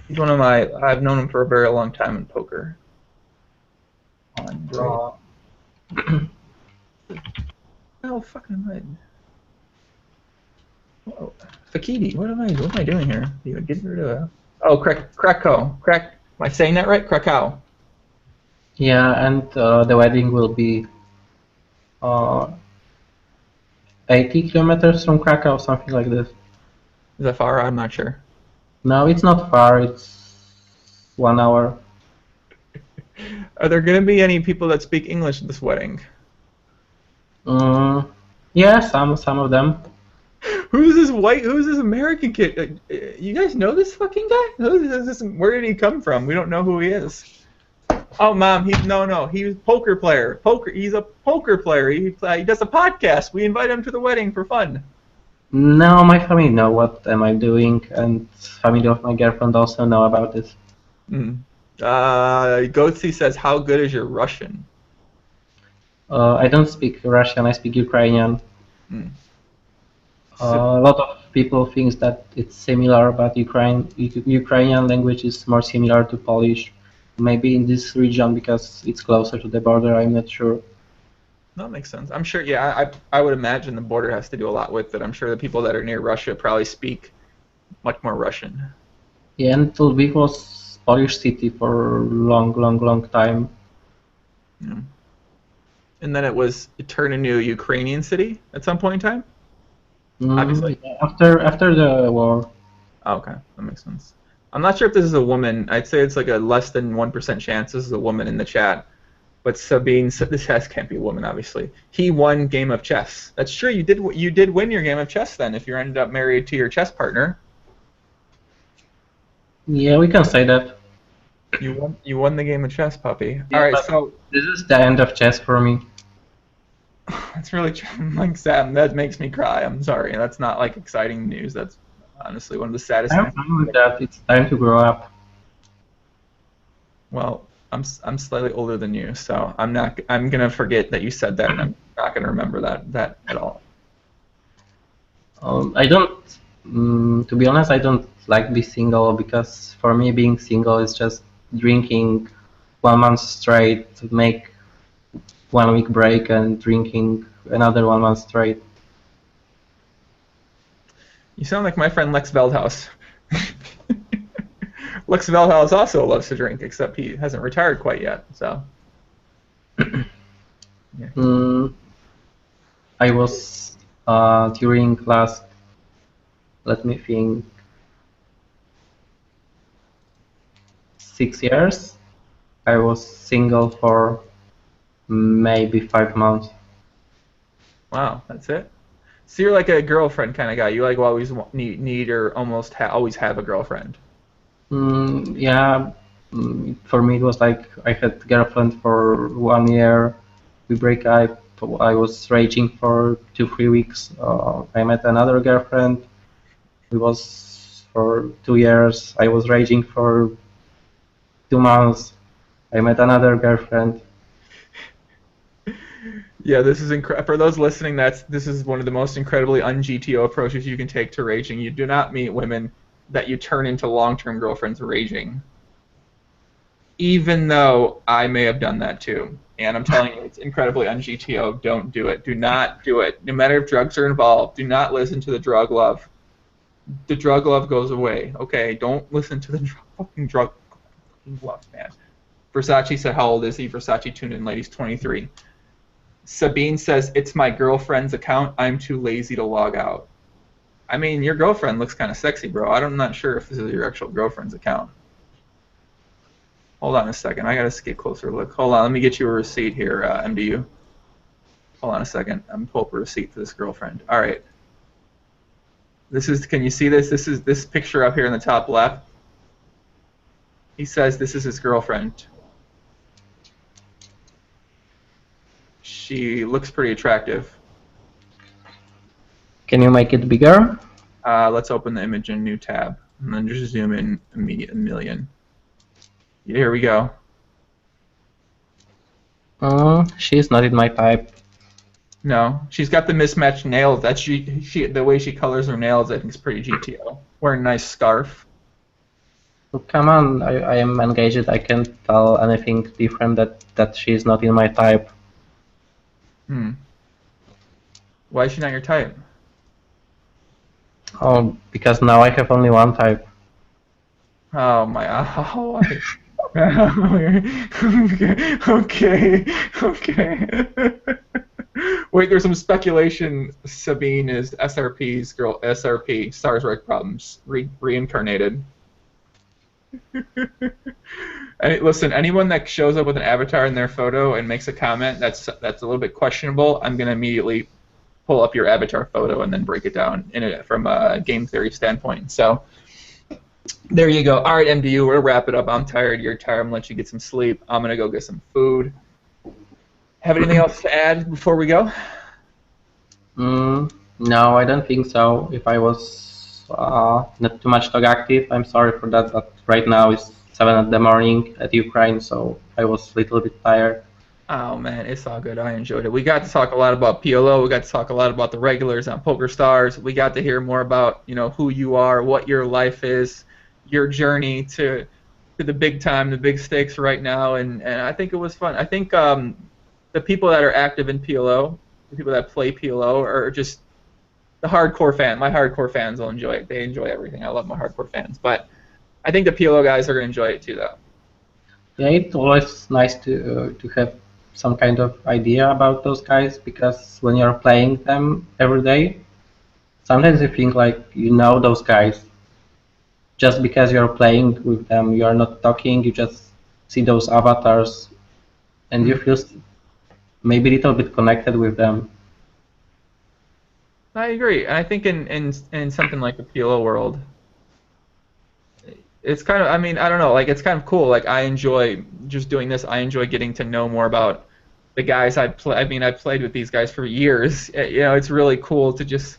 He's one of my. I've known him for a very long time in poker. Andre. Oh fucking right. Whoa. Fakidi, what am I doing here? You get rid of Oh, Krakow. Am I saying that right? Krakow. Yeah, and the wedding will be 80 kilometers from Krakow, something like this. Is that far? I'm not sure. No, it's not far. It's 1 hour. Are there going to be any people that speak English at this wedding? Yeah, some of them. Who's this American kid? You guys know this fucking guy? Who is this? Where did he come from? We don't know who he is. Oh, Mom, he's a poker player. He's a poker player. He does a podcast. We invite him to the wedding for fun. No, my family know what am I doing, and family of my girlfriend also know about this. Goatsy says, how good is your Russian? I don't speak Russian, I speak Ukrainian. A lot of people think that it's similar, but Ukrainian language is more similar to Polish. Maybe in this region because it's closer to the border, I'm not sure. That makes sense. I'm sure, yeah, I would imagine the border has to do a lot with it. I'm sure the people that are near Russia probably speak much more Russian. Yeah, and Lviv was Polish city for long time. Yeah. And then it turned into a Ukrainian city at some point in time? Obviously. After the war. Oh, okay, that makes sense. I'm not sure if this is a woman. I'd say it's like a less than 1% chance this is a woman in the chat. But Sabine, this can't be a woman, obviously. He won game of chess. That's true. You did win your game of chess then. If you ended up married to your chess partner. Yeah, we can say that. You won the game of chess, puppy. Yeah, all right, so this is the end of chess for me. That's really like sad. That makes me cry. I'm sorry. That's not like exciting news. That's honestly one of the saddest things. I'm fine with that. It's time to grow up. Well, I'm slightly older than you, so I'm gonna forget that you said that, and I'm not gonna remember that at all. I don't. To be honest, I don't like be single because for me being single is just drinking 1 month straight, to make 1 week break and drinking another 1 month straight. You sound like my friend Lex Veldhaus. Lex Veldhaus also loves to drink, except he hasn't retired quite yet. So. Yeah. I was during last. Let me think. 6 years. I was single for maybe 5 months. Wow, that's it. So you're like a girlfriend kind of guy. You like always need or almost always have a girlfriend. Yeah. For me, it was like I had girlfriend for 1 year. We break up. I was raging for 2-3 weeks. I met another girlfriend. It was for 2 years. I was raging for 2 months. I met another girlfriend. Yeah, this is incredible. For those listening, this is one of the most incredibly un-GTO approaches you can take to raging. You do not meet women that you turn into long-term girlfriends raging. Even though I may have done that too. And I'm telling you, it's incredibly un-GTO. Don't do it. Do not do it. No matter if drugs are involved, do not listen to the drug love. The drug love goes away. Okay, don't listen to the fucking drug love, man. Versace said, how old is he? Versace tuned in, ladies, 23. Sabine says, it's my girlfriend's account. I'm too lazy to log out. I mean, your girlfriend looks kind of sexy, bro. I'm not sure if this is your actual girlfriend's account. Hold on a second. I got to get closer look. Hold on. Let me get you a receipt here, MDU. Hold on a second. I'm pulling up a receipt for this girlfriend. All right. Can you see this? This is this picture up here in the top left. He says this is his girlfriend. She looks pretty attractive. Can you make it bigger? Let's open the image in a new tab, and then just zoom in a million. Yeah, here we go. She's not in my type. No, she's got the mismatched nails. That's she the way she colors her nails. I think is pretty GTO. Wearing a nice scarf. So come on, I am engaged. I can't tell anything different that she's not in my type. Hmm. Why is she not your type? Oh, because now I have only one type. Oh my. Oh, okay. Okay. Wait, there's some speculation. Sabine is SRP's girl. SRP. Stars Wreck Problems. Reincarnated. Listen, anyone that shows up with an avatar in their photo and makes a comment that's a little bit questionable, I'm gonna immediately pull up your avatar photo and then break it down from a game theory standpoint. So there you go. All right, MDU, we're gonna wrap it up. I'm tired. You're tired. I'm gonna let you get some sleep. I'm gonna go get some food. Have anything else to add before we go? No, I don't think so. If I was not too much dog active, I'm sorry for that, but right now it's 7 in the morning at Ukraine, so I was a little bit tired. Oh man, it's all good. I enjoyed it. We got to talk a lot about PLO. We got to talk a lot about the regulars on PokerStars. We got to hear more about who you are, what your life is, your journey to the big time, the big stakes right now, and I think it was fun. I think the people that are active in PLO, the people that play PLO, are just the hardcore fan. My hardcore fans will enjoy it. They enjoy everything. I love my hardcore fans, but I think the PLO guys are gonna enjoy it too, though. Yeah, it's always nice to have some kind of idea about those guys, because when you're playing them every day, sometimes you think like you know those guys. Just because you're playing with them, you are not talking, you just see those avatars and you feel maybe a little bit connected with them. I agree. I think in something like the PLO world, it's kind of, I mean, I don't know, like it's kind of cool. Like I enjoy just doing this. I enjoy getting to know more about the guys I play. I mean, I played with these guys for years. It's really cool to just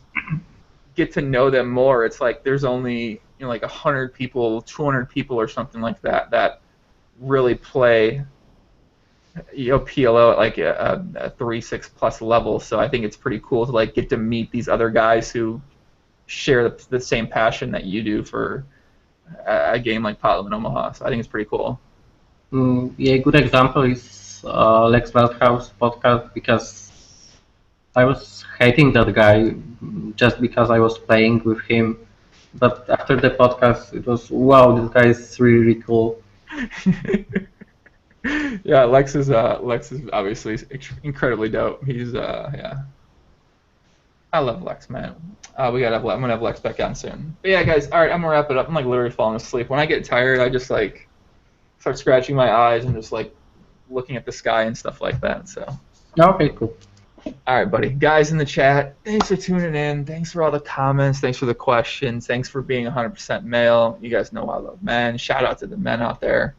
get to know them more. It's like there's only like 100 people, 200 people or something like that really play PLO at like a 3-6 plus level. So I think it's pretty cool to like get to meet these other guys who share the same passion that you do for a game like Parliament Omaha. So I think it's pretty cool. Yeah, a good example is Lex Veldhouse podcast, because I was hating that guy just because I was playing with him. But after the podcast, it was, wow, this guy is really, really cool. Yeah, Lex is obviously incredibly dope. He's yeah. I love Lex, man. I'm gonna have Lex back on soon. But yeah, guys, all right, I'm gonna wrap it up. I'm like literally falling asleep. When I get tired, I just like start scratching my eyes and just like looking at the sky and stuff like that. So. Okay, cool. All right, buddy. Guys in the chat, thanks for tuning in. Thanks for all the comments. Thanks for the questions. Thanks for being 100% male. You guys know I love men. Shout out to the men out there.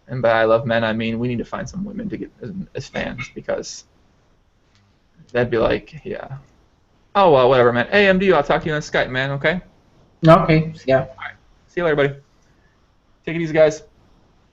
And by I love men, I mean we need to find some women to get as fans, because that'd be like, yeah. Oh, well, whatever, man. Hey, MDU, I'll talk to you on Skype, man, okay? Okay, yeah. All right. See you later, buddy. Take it easy, guys.